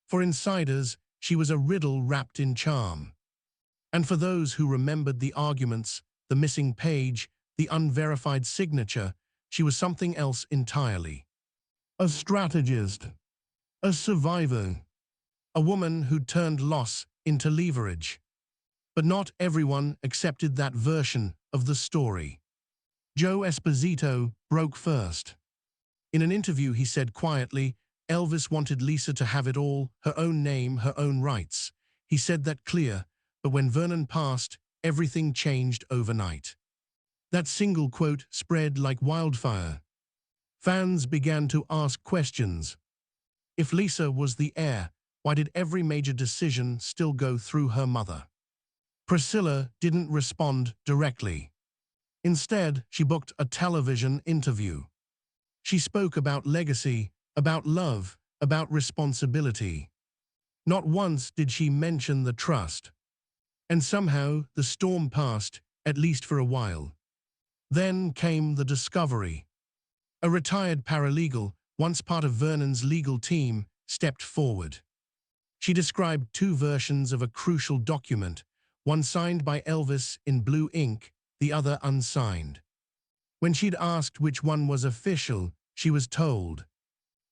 For insiders, she was a riddle wrapped in charm. And for those who remembered the arguments, the missing page, the unverified signature, she was something else entirely. A strategist. A survivor. A woman who turned loss into leverage. But not everyone accepted that version of the story. Joe Esposito broke first. In an interview he said quietly, Elvis wanted Lisa to have it all, her own name, her own rights. He said that clear, but when Vernon passed, everything changed overnight. That single quote spread like wildfire. Fans began to ask questions. If Lisa was the heir, why did every major decision still go through her mother? Priscilla didn't respond directly. Instead, she booked a television interview. She spoke about legacy, about love, about responsibility. Not once did she mention the trust. And somehow the storm passed, at least for a while. Then came the discovery. A retired paralegal, once part of Vernon's legal team, stepped forward. She described two versions of a crucial document, one signed by Elvis in blue ink, the other unsigned. When she'd asked which one was official, she was told,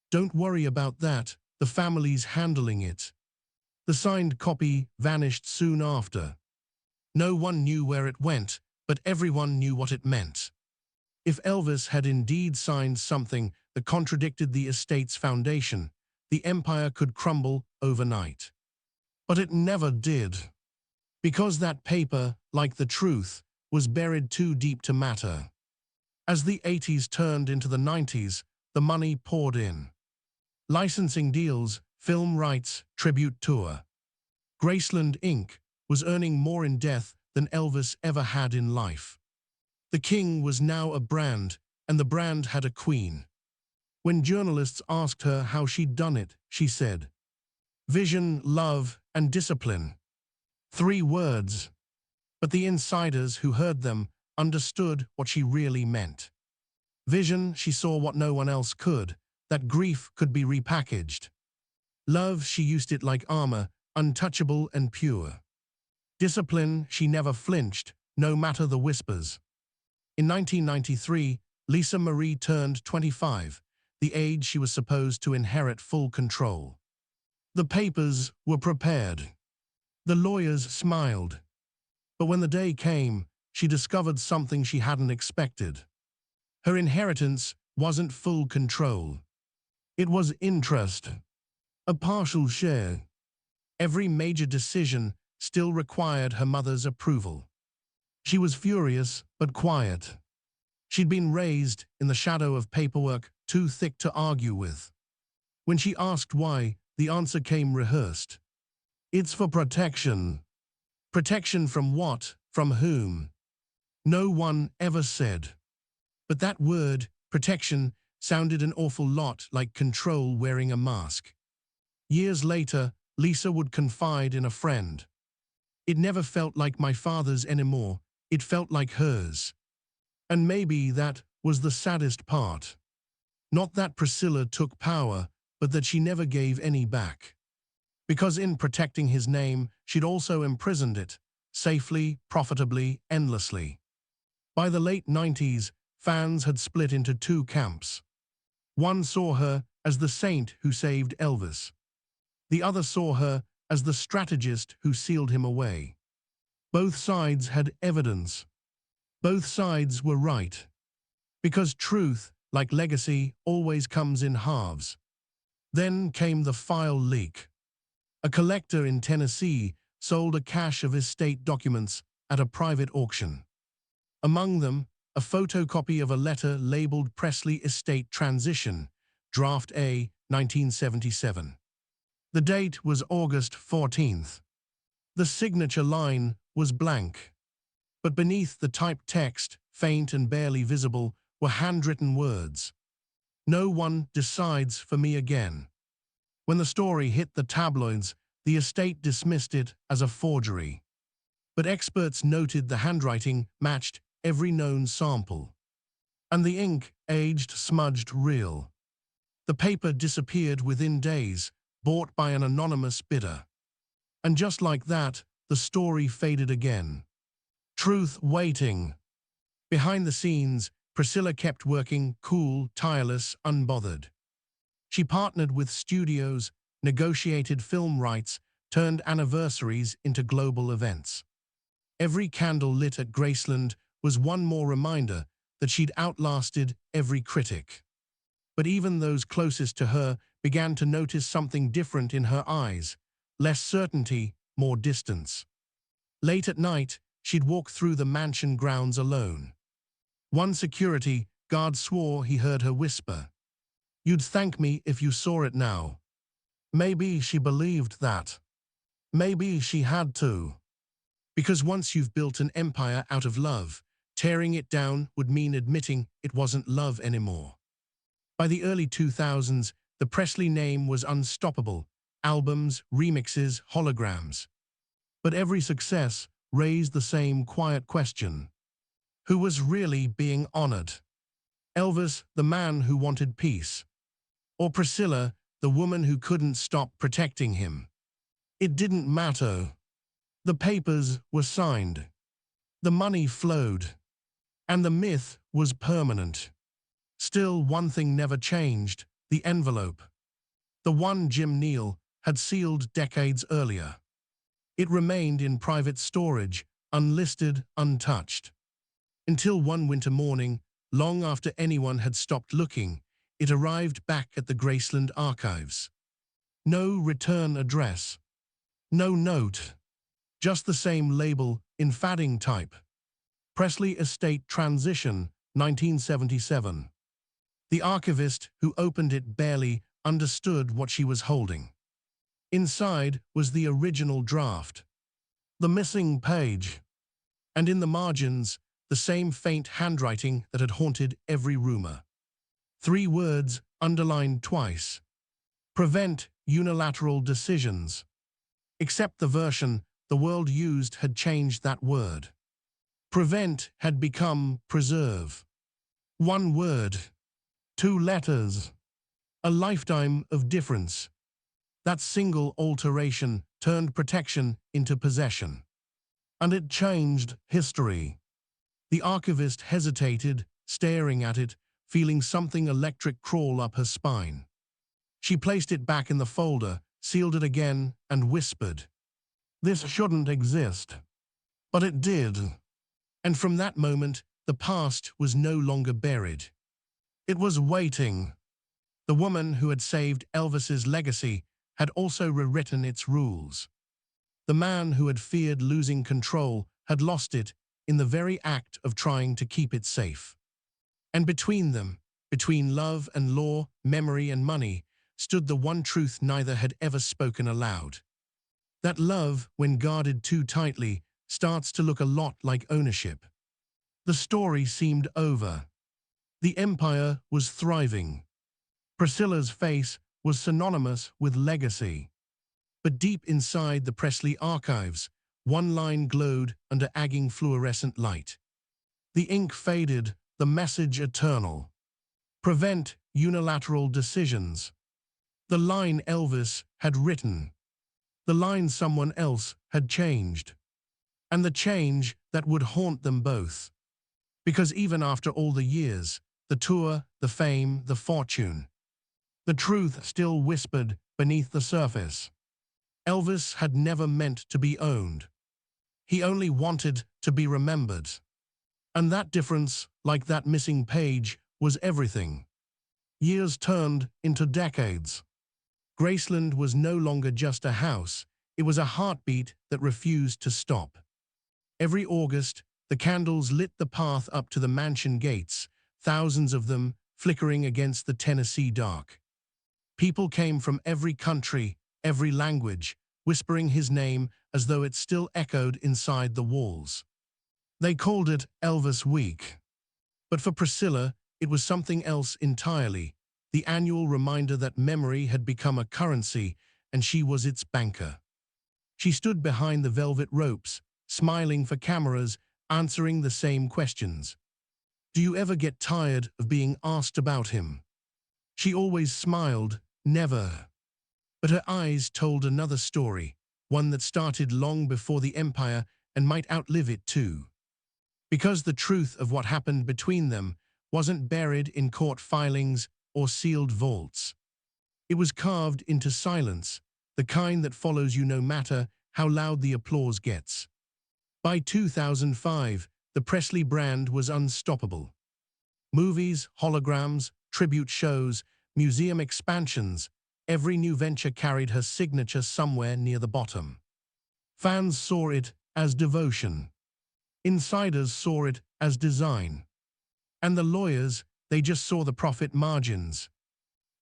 "Don't worry about that, the family's handling it." The signed copy vanished soon after. No one knew where it went, but everyone knew what it meant. If Elvis had indeed signed something that contradicted the estate's foundation, the empire could crumble overnight. But it never did. Because that paper, like the truth, was buried too deep to matter. As the 80s turned into the 90s, the money poured in. Licensing deals, film rights, tribute tour. Graceland Inc. was earning more in death than Elvis ever had in life. The king was now a brand, and the brand had a queen. When journalists asked her how she'd done it, she said, "Vision, love, and discipline." 3 words. But the insiders who heard them understood what she really meant. Vision, she saw what no one else could, that grief could be repackaged. Love, she used it like armor, untouchable and pure. Discipline, she never flinched, no matter the whispers. In 1993, Lisa Marie turned 25, the age she was supposed to inherit full control. The papers were prepared. The lawyers smiled. But when the day came, she discovered something she hadn't expected. Her inheritance wasn't full control. It was interest, a partial share. Every major decision still required her mother's approval. She was furious but quiet. She'd been raised in the shadow of paperwork too thick to argue with. When she asked why, the answer came rehearsed. It's for protection. Protection from what? From whom? No one ever said. But that word, protection, sounded an awful lot like control wearing a mask. Years later, Lisa would confide in a friend. It never felt like my father's anymore, it felt like hers. And maybe that was the saddest part. Not that Priscilla took power, but that she never gave any back. Because in protecting his name, she'd also imprisoned it, safely, profitably, endlessly. By the late 90s, fans had split into two camps. One saw her as the saint who saved Elvis. The other saw her as the strategist who sealed him away. Both sides had evidence. Both sides were right. Because truth, like legacy, always comes in halves. Then came the file leak. A collector in Tennessee sold a cache of estate documents at a private auction. Among them, a photocopy of a letter labeled Presley Estate Transition, Draft A, 1977. The date was August 14th. The signature line was blank. But beneath the typed text, faint and barely visible, were handwritten words. No one decides for me again. When the story hit the tabloids, the estate dismissed it as a forgery. But experts noted the handwriting matched every known sample. And the ink, aged, smudged, real. The paper disappeared within days, bought by an anonymous bidder. And just like that, the story faded again. Truth waiting. Behind the scenes, Priscilla kept working, cool, tireless, unbothered. She partnered with studios, negotiated film rights, turned anniversaries into global events. Every candle lit at Graceland was one more reminder that she'd outlasted every critic. But even those closest to her began to notice something different in her eyes, less certainty, more distance. Late at night, she'd walk through the mansion grounds alone. One security guard swore he heard her whisper, "You'd thank me if you saw it now." Maybe she believed that. Maybe she had to. Because once you've built an empire out of love, tearing it down would mean admitting it wasn't love anymore. By the early 2000s, the Presley name was unstoppable. Albums, remixes, holograms. But every success raised the same quiet question. Who was really being honored? Elvis, the man who wanted peace? Or Priscilla, the woman who couldn't stop protecting him? It didn't matter. The papers were signed. The money flowed. And the myth was permanent. Still, one thing never changed: the envelope. The one Jim Neal had sealed decades earlier. It remained in private storage, unlisted, untouched. Until one winter morning, long after anyone had stopped looking, it arrived back at the Graceland archives. No return address. No note. Just the same label in fading type. Presley Estate Transition, 1977. The archivist who opened it barely understood what she was holding. Inside was the original draft. The missing page. And in the margins, the same faint handwriting that had haunted every rumor. 3 words underlined twice. Prevent unilateral decisions. Except the version the world used had changed that word. Prevent had become preserve. 1 word. 2 letters. A lifetime of difference. That single alteration turned protection into possession. And it changed history. The archivist hesitated, staring at it, feeling something electric crawl up her spine. She placed it back in the folder, sealed it again, and whispered, "This shouldn't exist." But it did. And from that moment, the past was no longer buried. It was waiting. The woman who had saved Elvis's legacy had also rewritten its rules. The man who had feared losing control had lost it in the very act of trying to keep it safe. And between them, between love and law, memory and money, stood the one truth neither had ever spoken aloud. That love, when guarded too tightly, starts to look a lot like ownership. The story seemed over. The empire was thriving. Priscilla's face was synonymous with legacy. But deep inside the Presley archives, one line glowed under agging fluorescent light. The ink faded, the message eternal. Prevent unilateral decisions. The line Elvis had written. The line someone else had changed. And the change that would haunt them both. Because even after all the years, the tour, the fame, the fortune, the truth still whispered beneath the surface. Elvis had never meant to be owned. He only wanted to be remembered. And that difference, like that missing page, was everything. Years turned into decades. Graceland was no longer just a house, it was a heartbeat that refused to stop. Every August, the candles lit the path up to the mansion gates, thousands of them flickering against the Tennessee dark. People came from every country, every language, whispering his name as though it still echoed inside the walls. They called it Elvis Week. But for Priscilla, it was something else entirely, the annual reminder that memory had become a currency and she was its banker. She stood behind the velvet ropes, smiling for cameras, answering the same questions. Do you ever get tired of being asked about him? She always smiled, never. But her eyes told another story, one that started long before the empire and might outlive it too. Because the truth of what happened between them wasn't buried in court filings or sealed vaults. It was carved into silence, the kind that follows you no matter how loud the applause gets. By 2005, the Presley brand was unstoppable. Movies, holograms, tribute shows, museum expansions, every new venture carried her signature somewhere near the bottom. Fans saw it as devotion. Insiders saw it as design. And the lawyers, they just saw the profit margins.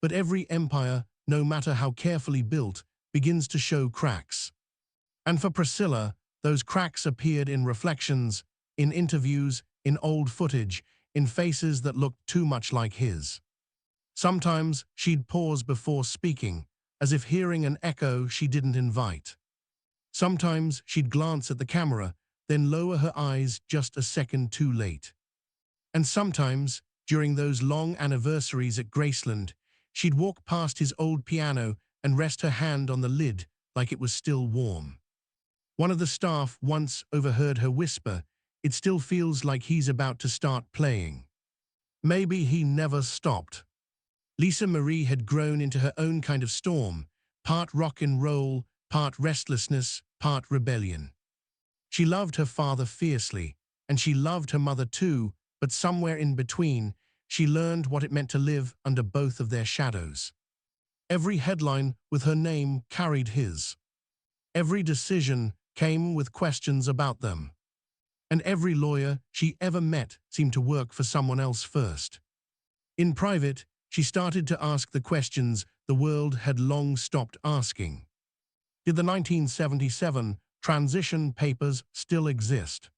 But every empire, no matter how carefully built, begins to show cracks. And for Priscilla, those cracks appeared in reflections, in interviews, in old footage, in faces that looked too much like his. Sometimes she'd pause before speaking, as if hearing an echo she didn't invite. Sometimes she'd glance at the camera, then lower her eyes just a second too late. And sometimes, during those long anniversaries at Graceland, she'd walk past his old piano and rest her hand on the lid like it was still warm. One of the staff once overheard her whisper, "It still feels like he's about to start playing." Maybe he never stopped. Lisa Marie had grown into her own kind of storm, part rock and roll, part restlessness, part rebellion. She loved her father fiercely, and she loved her mother too, but somewhere in between, she learned what it meant to live under both of their shadows. Every headline with her name carried his. Every decision came with questions about them. And every lawyer she ever met seemed to work for someone else first. In private, she started to ask the questions the world had long stopped asking. Did the 1977 transition papers still exist?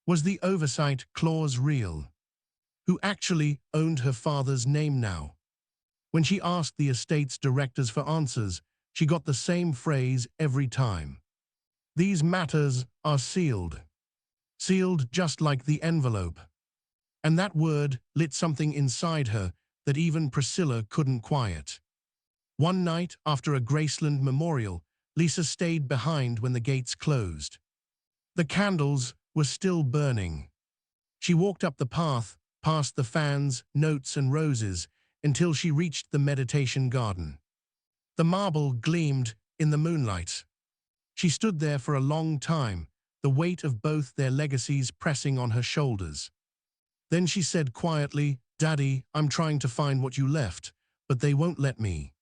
Was the oversight clause real? Who actually owned her father's name now? When she asked the estate's directors for answers, she got the same phrase every time. These matters are sealed. Sealed just like the envelope. And that word lit something inside her that even Priscilla couldn't quiet. One night after a Graceland memorial, Lisa stayed behind when the gates closed. The candles were still burning. She walked up the path, past the fans, notes and roses, until she reached the meditation garden. The marble gleamed in the moonlight. She stood there for a long time, the weight of both their legacies pressing on her shoulders. Then she said quietly, "Daddy, I'm trying to find what you left, but they won't let me."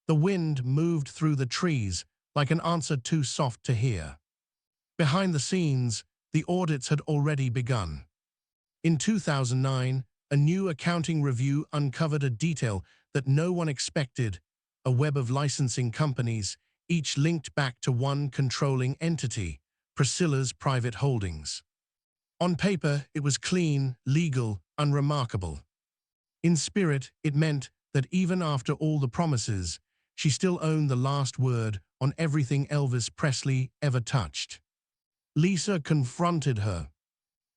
The wind moved through the trees like an answer too soft to hear. Behind the scenes, the audits had already begun. In 2009, a new accounting review uncovered a detail that no one expected: a web of licensing companies, each linked back to one controlling entity, Priscilla's private holdings. On paper, it was clean, legal, unremarkable. In spirit, it meant that even after all the promises, she still owned the last word on everything Elvis Presley ever touched. Lisa confronted her.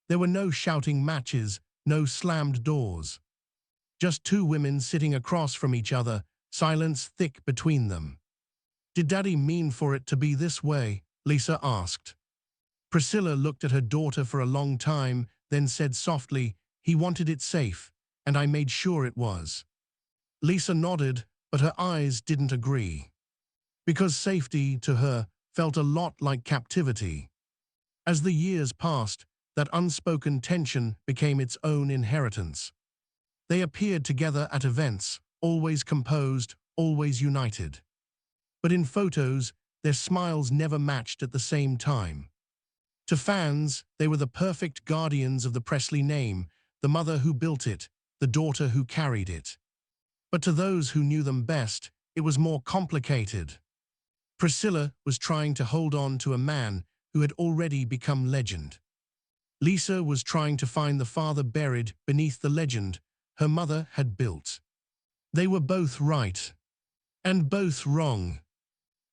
There were no shouting matches, no slammed doors. Just two women sitting across from each other, silence thick between them. "Did Daddy mean for it to be this way?" Lisa asked. Priscilla looked at her daughter for a long time, then said softly, "He wanted it safe, and I made sure it was." Lisa nodded, but her eyes didn't agree. Because safety, to her, felt a lot like captivity. As the years passed, that unspoken tension became its own inheritance. They appeared together at events, always composed, always united. But in photos, their smiles never matched at the same time. To fans, they were the perfect guardians of the Presley name, the mother who built it, the daughter who carried it. But to those who knew them best, it was more complicated. Priscilla was trying to hold on to a man who had already become legend. Lisa was trying to find the father buried beneath the legend her mother had built. They were both right, and both wrong.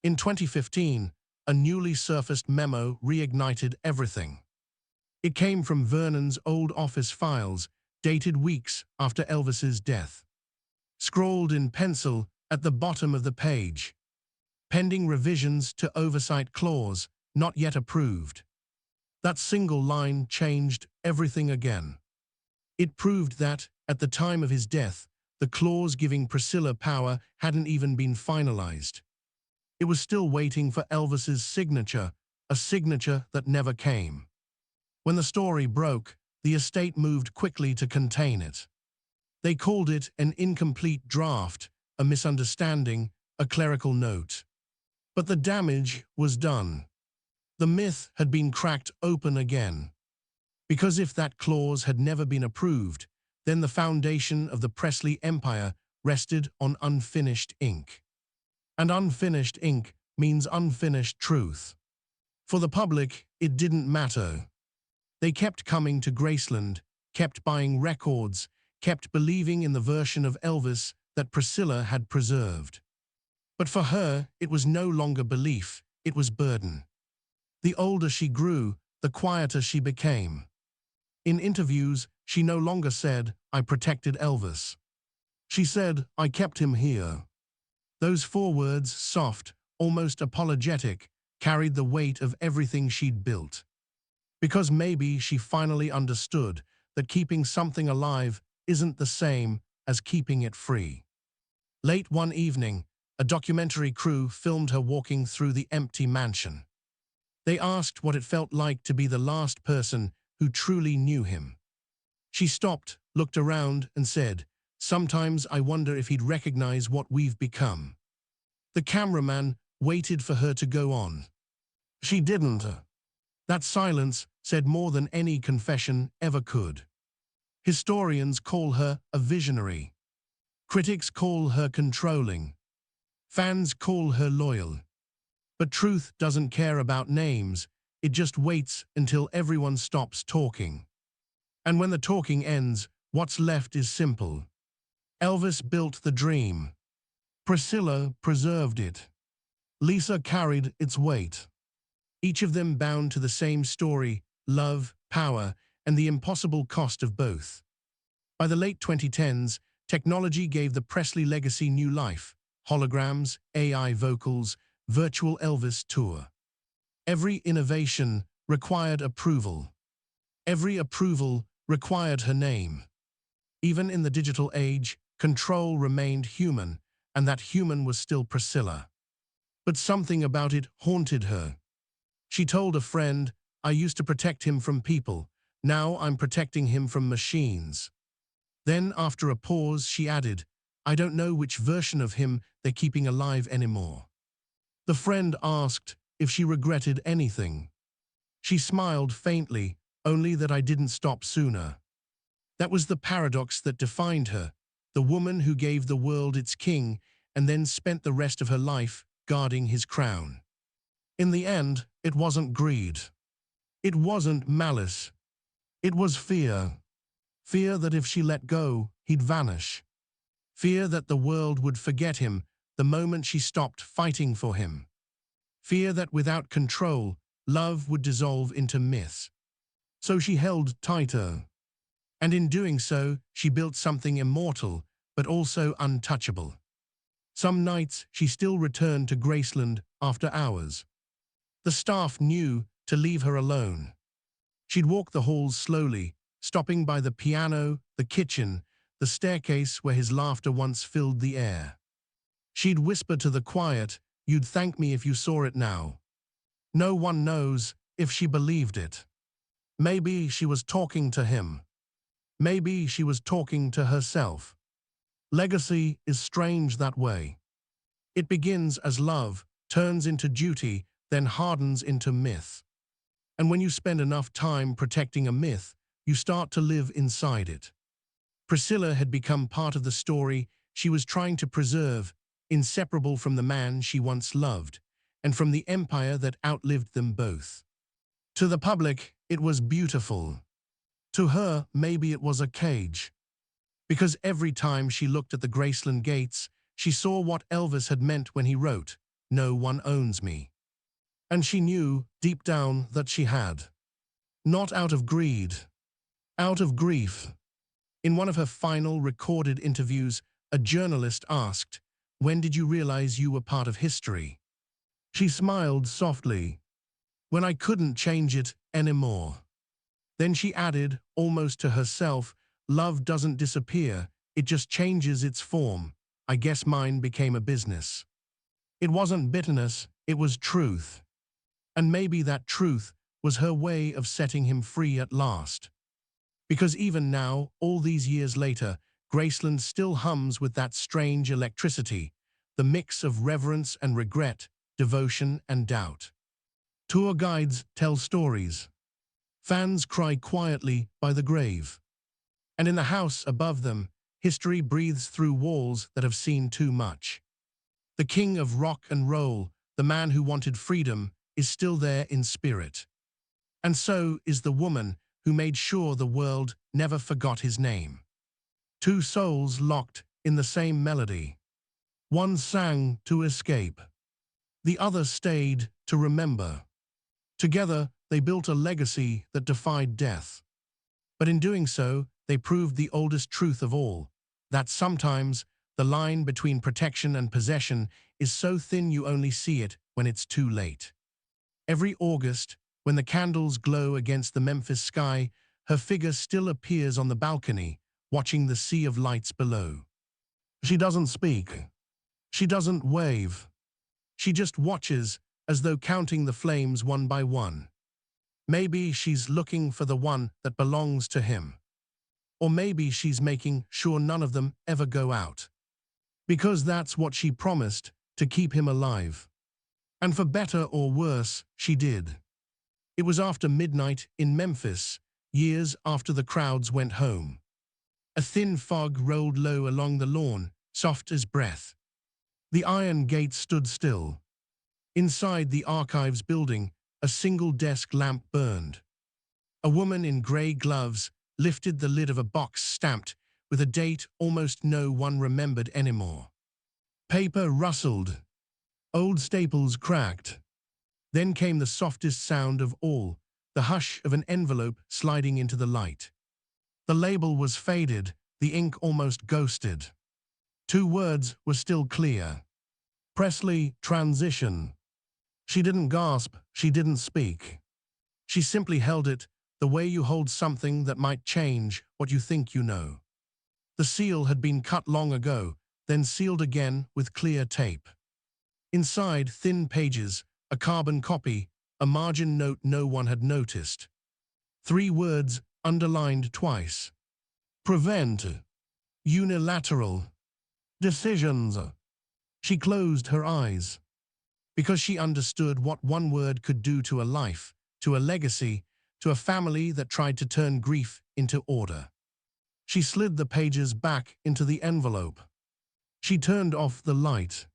In 2015, a newly surfaced memo reignited everything. It came from Vernon's old office files, dated weeks after Elvis's death. Scrawled in pencil at the bottom of the page: "Pending revisions to oversight clause, not yet approved." That single line changed everything again. It proved that, at the time of his death, the clause giving Priscilla power hadn't even been finalized. It was still waiting for Elvis's signature, a signature that never came. When the story broke, the estate moved quickly to contain it. They called it an incomplete draft, a misunderstanding, a clerical note. But the damage was done. The myth had been cracked open again. Because if that clause had never been approved, then the foundation of the Presley empire rested on unfinished ink. And unfinished ink means unfinished truth. For the public, it didn't matter. They kept coming to Graceland, kept buying records, kept believing in the version of Elvis that Priscilla had preserved. But for her, it was no longer belief, it was burden. The older she grew, the quieter she became. In interviews, she no longer said, "I protected Elvis." She said, "I kept him here." Those four words, soft, almost apologetic, carried the weight of everything she'd built. Because maybe she finally understood that keeping something alive isn't the same as keeping it free. Late one evening, a documentary crew filmed her walking through the empty mansion. They asked what it felt like to be the last person who truly knew him. She stopped, looked around, and said, "Sometimes I wonder if he'd recognize what we've become." The cameraman waited for her to go on. She didn't. That silence said more than any confession ever could. Historians call her a visionary. Critics call her controlling. Fans call her loyal. But truth doesn't care about names, it just waits until everyone stops talking. And when the talking ends, what's left is simple. Elvis built the dream. Priscilla preserved it. Lisa carried its weight. Each of them bound to the same story: love, power, and the impossible cost of both. By the late 2010s, technology gave the Presley legacy new life: holograms, AI vocals, virtual Elvis tour. Every innovation required approval. Every approval required her name. Even in the digital age, control remained human, and that human was still Priscilla. But something about it haunted her. She told a friend, "I used to protect him from people. Now I'm protecting him from machines." Then, after a pause, she added, "I don't know which version of him they're keeping alive anymore." The friend asked if she regretted anything. She smiled faintly, "Only that I didn't stop sooner." That was the paradox that defined her, the woman who gave the world its king and then spent the rest of her life guarding his crown. In the end, it wasn't greed. It wasn't malice. It was fear. Fear that if she let go, he'd vanish. Fear that the world would forget him the moment she stopped fighting for him. Fear that without control, love would dissolve into myth. So she held tighter. And in doing so, she built something immortal, but also untouchable. Some nights, she still returned to Graceland after hours. The staff knew to leave her alone. She'd walk the halls slowly, stopping by the piano, the kitchen, the staircase where his laughter once filled the air. She'd whisper to the quiet, "You'd thank me if you saw it now." No one knows if she believed it. Maybe she was talking to him. Maybe she was talking to herself. Legacy is strange that way. It begins as love, turns into duty, then hardens into myth. And when you spend enough time protecting a myth, you start to live inside it. Priscilla had become part of the story she was trying to preserve, inseparable from the man she once loved, and from the empire that outlived them both. To the public, it was beautiful. To her, maybe it was a cage. Because every time she looked at the Graceland gates, she saw what Elvis had meant when he wrote, "No one owns me." And she knew, deep down, that she had. Not out of greed. Out of grief. In one of her final recorded interviews, a journalist asked, "When did you realize you were part of history?" She smiled softly. "When I couldn't change it anymore." Then she added, almost to herself, "Love doesn't disappear, it just changes its form. I guess mine became a business." It wasn't bitterness, it was truth. And maybe that truth was her way of setting him free at last. Because even now, all these years later, Graceland still hums with that strange electricity, the mix of reverence and regret, devotion and doubt. Tour guides tell stories. Fans cry quietly by the grave. And in the house above them, history breathes through walls that have seen too much. The king of rock and roll, the man who wanted freedom, is still there in spirit. And so is the woman who made sure the world never forgot his name. Two souls locked in the same melody. One sang to escape. The other stayed to remember. Together, they built a legacy that defied death. But in doing so, they proved the oldest truth of all, that sometimes the line between protection and possession is so thin you only see it when it's too late. Every August, when the candles glow against the Memphis sky, her figure still appears on the balcony, watching the sea of lights below. She doesn't speak. She doesn't wave. She just watches, as though counting the flames one by one. Maybe she's looking for the one that belongs to him. Or maybe she's making sure none of them ever go out. Because that's what she promised, to keep him alive. And for better or worse, she did. It was after midnight in Memphis, years after the crowds went home. A thin fog rolled low along the lawn, soft as breath. The iron gate stood still. Inside the archives building, a single desk lamp burned. A woman in grey gloves lifted the lid of a box stamped with a date almost no one remembered anymore. Paper rustled. Old staples cracked. Then came the softest sound of all, the hush of an envelope sliding into the light. The label was faded, the ink almost ghosted. Two words were still clear. Presley, transition. She didn't gasp, she didn't speak. She simply held it, the way you hold something that might change what you think you know. The seal had been cut long ago, then sealed again with clear tape. Inside, thin pages, a carbon copy, a margin note no one had noticed. 3 words underlined twice. Prevent. Unilateral. Decisions. She closed her eyes. Because she understood what one word could do to a life, to a legacy, to a family that tried to turn grief into order. She slid the pages back into the envelope. She turned off the light.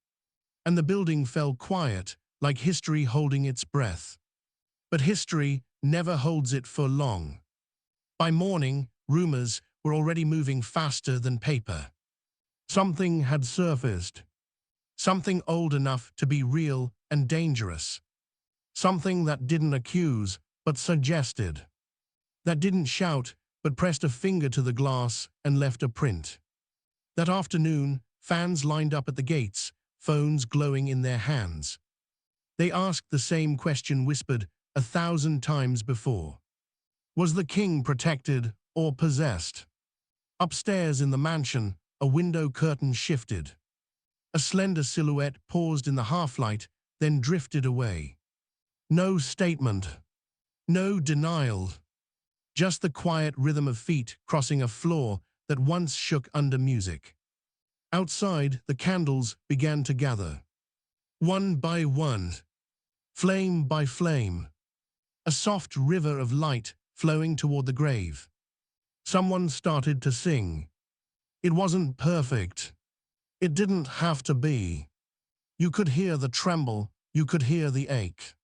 And the building fell quiet, like history holding its breath. But history never holds it for long. By morning, rumors were already moving faster than paper. Something had surfaced. Something old enough to be real and dangerous. Something that didn't accuse, but suggested. That didn't shout, but pressed a finger to the glass and left a print. That afternoon, fans lined up at the gates, phones glowing in their hands. They asked the same question whispered 1,000 times before. Was the king protected or possessed? Upstairs in the mansion, a window curtain shifted. A slender silhouette paused in the half-light, then drifted away. No statement. No denial. Just the quiet rhythm of feet crossing a floor that once shook under music. Outside, the candles began to gather. One by one. Flame by flame. A soft river of light flowing toward the grave. Someone started to sing. It wasn't perfect. It didn't have to be. You could hear the tremble, you could hear the ache.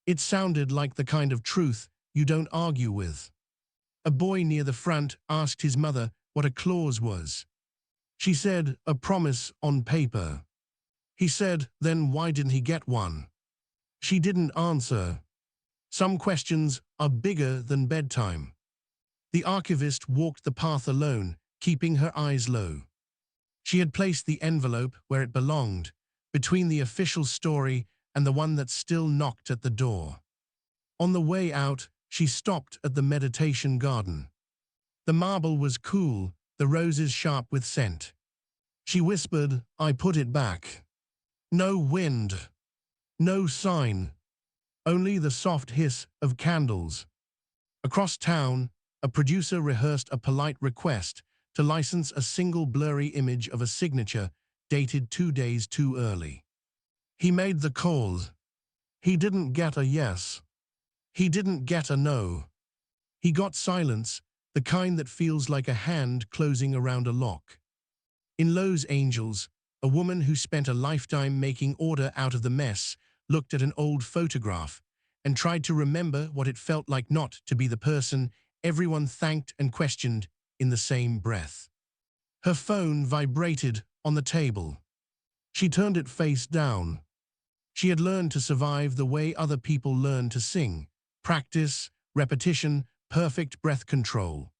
It sounded like the kind of truth you don't argue with. A boy near the front asked his mother what a clause was. She said, a promise on paper. He said, then why didn't he get one? She didn't answer. Some questions are bigger than bedtime. The archivist walked the path alone, keeping her eyes low. She had placed the envelope where it belonged, between the official story and the one that still knocked at the door. On the way out, she stopped at the meditation garden. The marble was cool, the roses sharp with scent. She whispered, I put it back. No wind. No sign. Only the soft hiss of candles. Across town, a producer rehearsed a polite request to license a single blurry image of a signature dated 2 days too early. He made the call. He didn't get a yes. He didn't get a no. He got silence, the kind that feels like a hand closing around a lock. In Lowe's Angels, a woman who spent a lifetime making order out of the mess looked at an old photograph and tried to remember what it felt like not to be the person everyone thanked and questioned in the same breath. Her phone vibrated on the table. She turned it face down. She had learned to survive the way other people learn to sing. Practice, repetition, perfect breath control.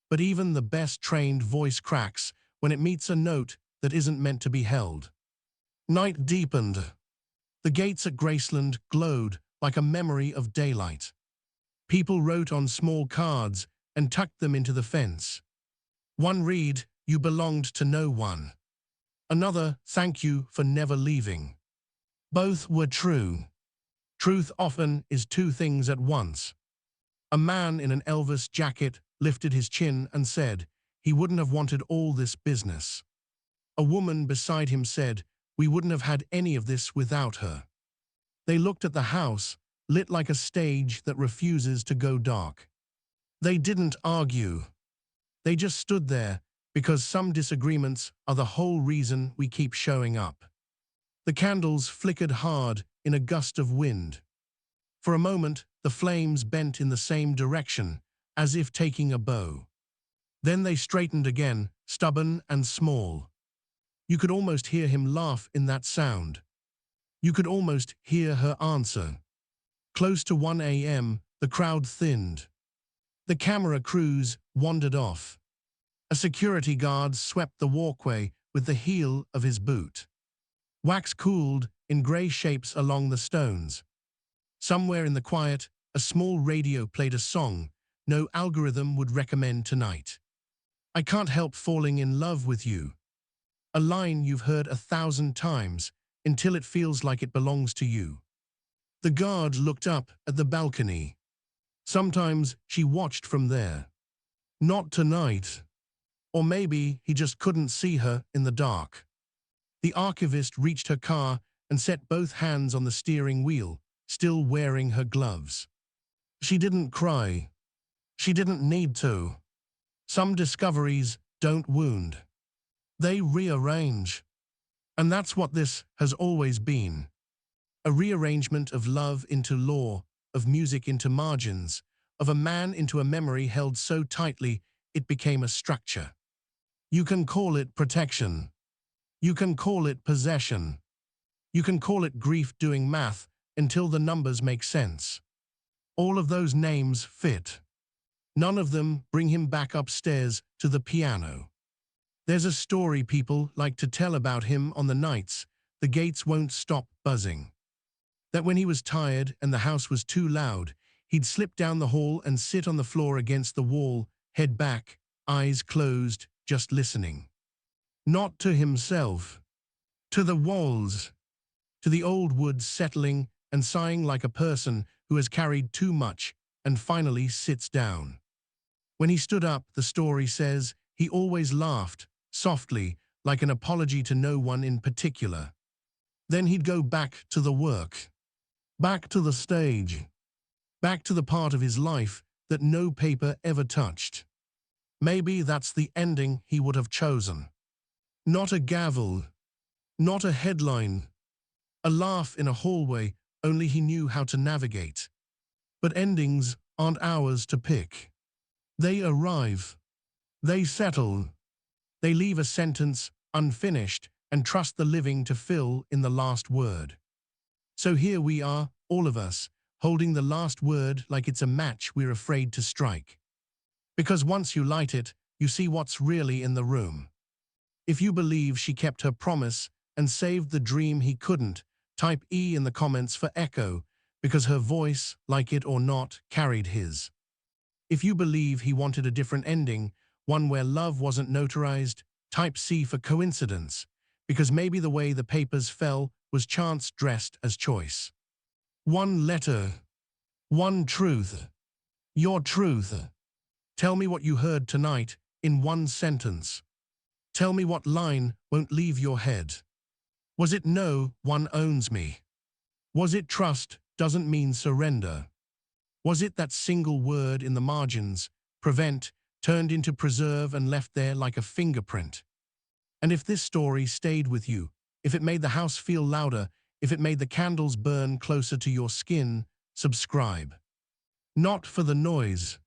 But even the best trained voice cracks when it meets a note that isn't meant to be held. Night deepened. The gates at Graceland glowed like a memory of daylight. People wrote on small cards and tucked them into the fence. One read, you belonged to no one. Another, thank you for never leaving. Both were true. Truth often is 2 things at once. A man in an Elvis jacket lifted his chin and said, he wouldn't have wanted all this business. A woman beside him said, we wouldn't have had any of this without her. They looked at the house, lit like a stage that refuses to go dark. They didn't argue. They just stood there, because some disagreements are the whole reason we keep showing up. The candles flickered hard in a gust of wind. For a moment, the flames bent in the same direction, as if taking a bow. Then they straightened again, stubborn and small. You could almost hear him laugh in that sound. You could almost hear her answer. Close to 1 a.m., the crowd thinned. The camera crews wandered off. A security guard swept the walkway with the heel of his boot. Wax cooled in gray shapes along the stones. Somewhere in the quiet, a small radio played a song no algorithm would recommend tonight. I can't help falling in love with you. A line you've heard 1,000 times until it feels like it belongs to you. The guard looked up at the balcony. Sometimes she watched from there. Not tonight. Or maybe he just couldn't see her in the dark. The archivist reached her car and set both hands on the steering wheel, still wearing her gloves. She didn't cry. She didn't need to. Some discoveries don't wound. They rearrange. And that's what this has always been. A rearrangement of love into law, of music into margins, of a man into a memory held so tightly it became a structure. You can call it protection. You can call it possession. You can call it grief doing math until the numbers make sense. All of those names fit. None of them bring him back upstairs to the piano. There's a story people like to tell about him on the nights the gates won't stop buzzing. That when he was tired and the house was too loud, he'd slip down the hall and sit on the floor against the wall, head back, eyes closed, just listening. Not to himself, to the walls, to the old woods settling and sighing like a person who has carried too much and finally sits down. When he stood up, the story says, he always laughed, softly, like an apology to no one in particular. Then he'd go back to the work, back to the stage, back to the part of his life that no paper ever touched. Maybe that's the ending he would have chosen. Not a gavel, not a headline, a laugh in a hallway only he knew how to navigate. But endings aren't ours to pick. They arrive. They settle. They leave a sentence unfinished and trust the living to fill in the last word. So here we are, all of us, holding the last word like it's a match we're afraid to strike. Because once you light it, you see what's really in the room. If you believe she kept her promise and saved the dream he couldn't, type E in the comments for echo, because her voice, like it or not, carried his. If you believe he wanted a different ending, one where love wasn't notarized, type C for coincidence, because maybe the way the papers fell was chance dressed as choice. One letter. One truth. Your truth. Tell me what you heard tonight in one sentence. Tell me what line won't leave your head. Was it no, one owns me? Was it trust doesn't mean surrender? Was it that single word in the margins, prevent, turned into preserve and left there like a fingerprint? And if this story stayed with you, if it made the house feel louder, if it made the candles burn closer to your skin, subscribe. Not for the noise,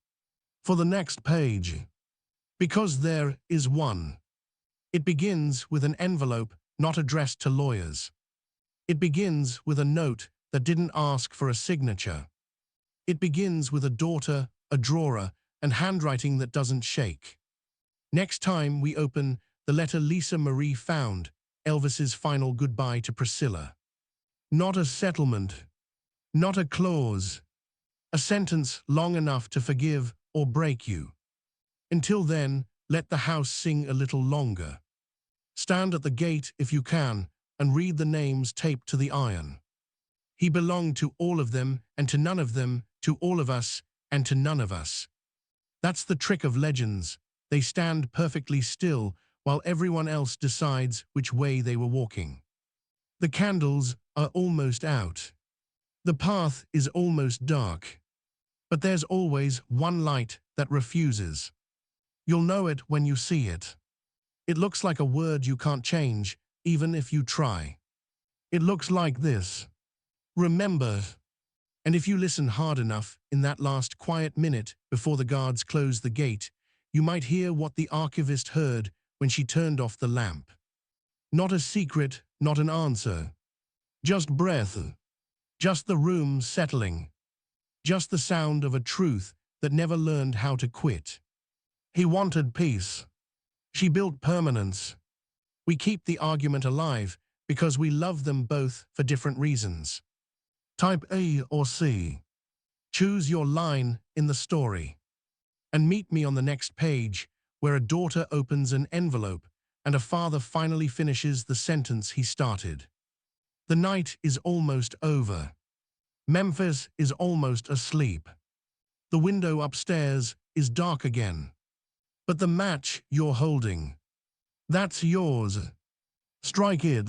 for the next page. Because there is one. It begins with an envelope not addressed to lawyers. It begins with a note that didn't ask for a signature. It begins with a daughter, a drawer, and handwriting that doesn't shake. Next time we open the letter Lisa Marie found, Elvis's final goodbye to Priscilla. Not a settlement, not a clause, a sentence long enough to forgive or break you. Until then, let the house sing a little longer. Stand at the gate if you can and read the names taped to the iron. He belonged to all of them and to none of them, to all of us and to none of us. That's the trick of legends. They stand perfectly still while everyone else decides which way they were walking. The candles are almost out. The path is almost dark. But there's always one light that refuses. You'll know it when you see it. It looks like a word you can't change, even if you try. It looks like this. Remember. And if you listen hard enough in that last quiet minute before the guards closed the gate, you might hear what the archivist heard when she turned off the lamp. Not a secret, not an answer. Just breath. Just the room settling. Just the sound of a truth that never learned how to quit. He wanted peace. She built permanence. We keep the argument alive because we love them both for different reasons. Type A or C. Choose your line in the story. And meet me on the next page where a daughter opens an envelope and a father finally finishes the sentence he started. The night is almost over. Memphis is almost asleep. The window upstairs is dark again. But the match you're holding, that's yours. Strike it.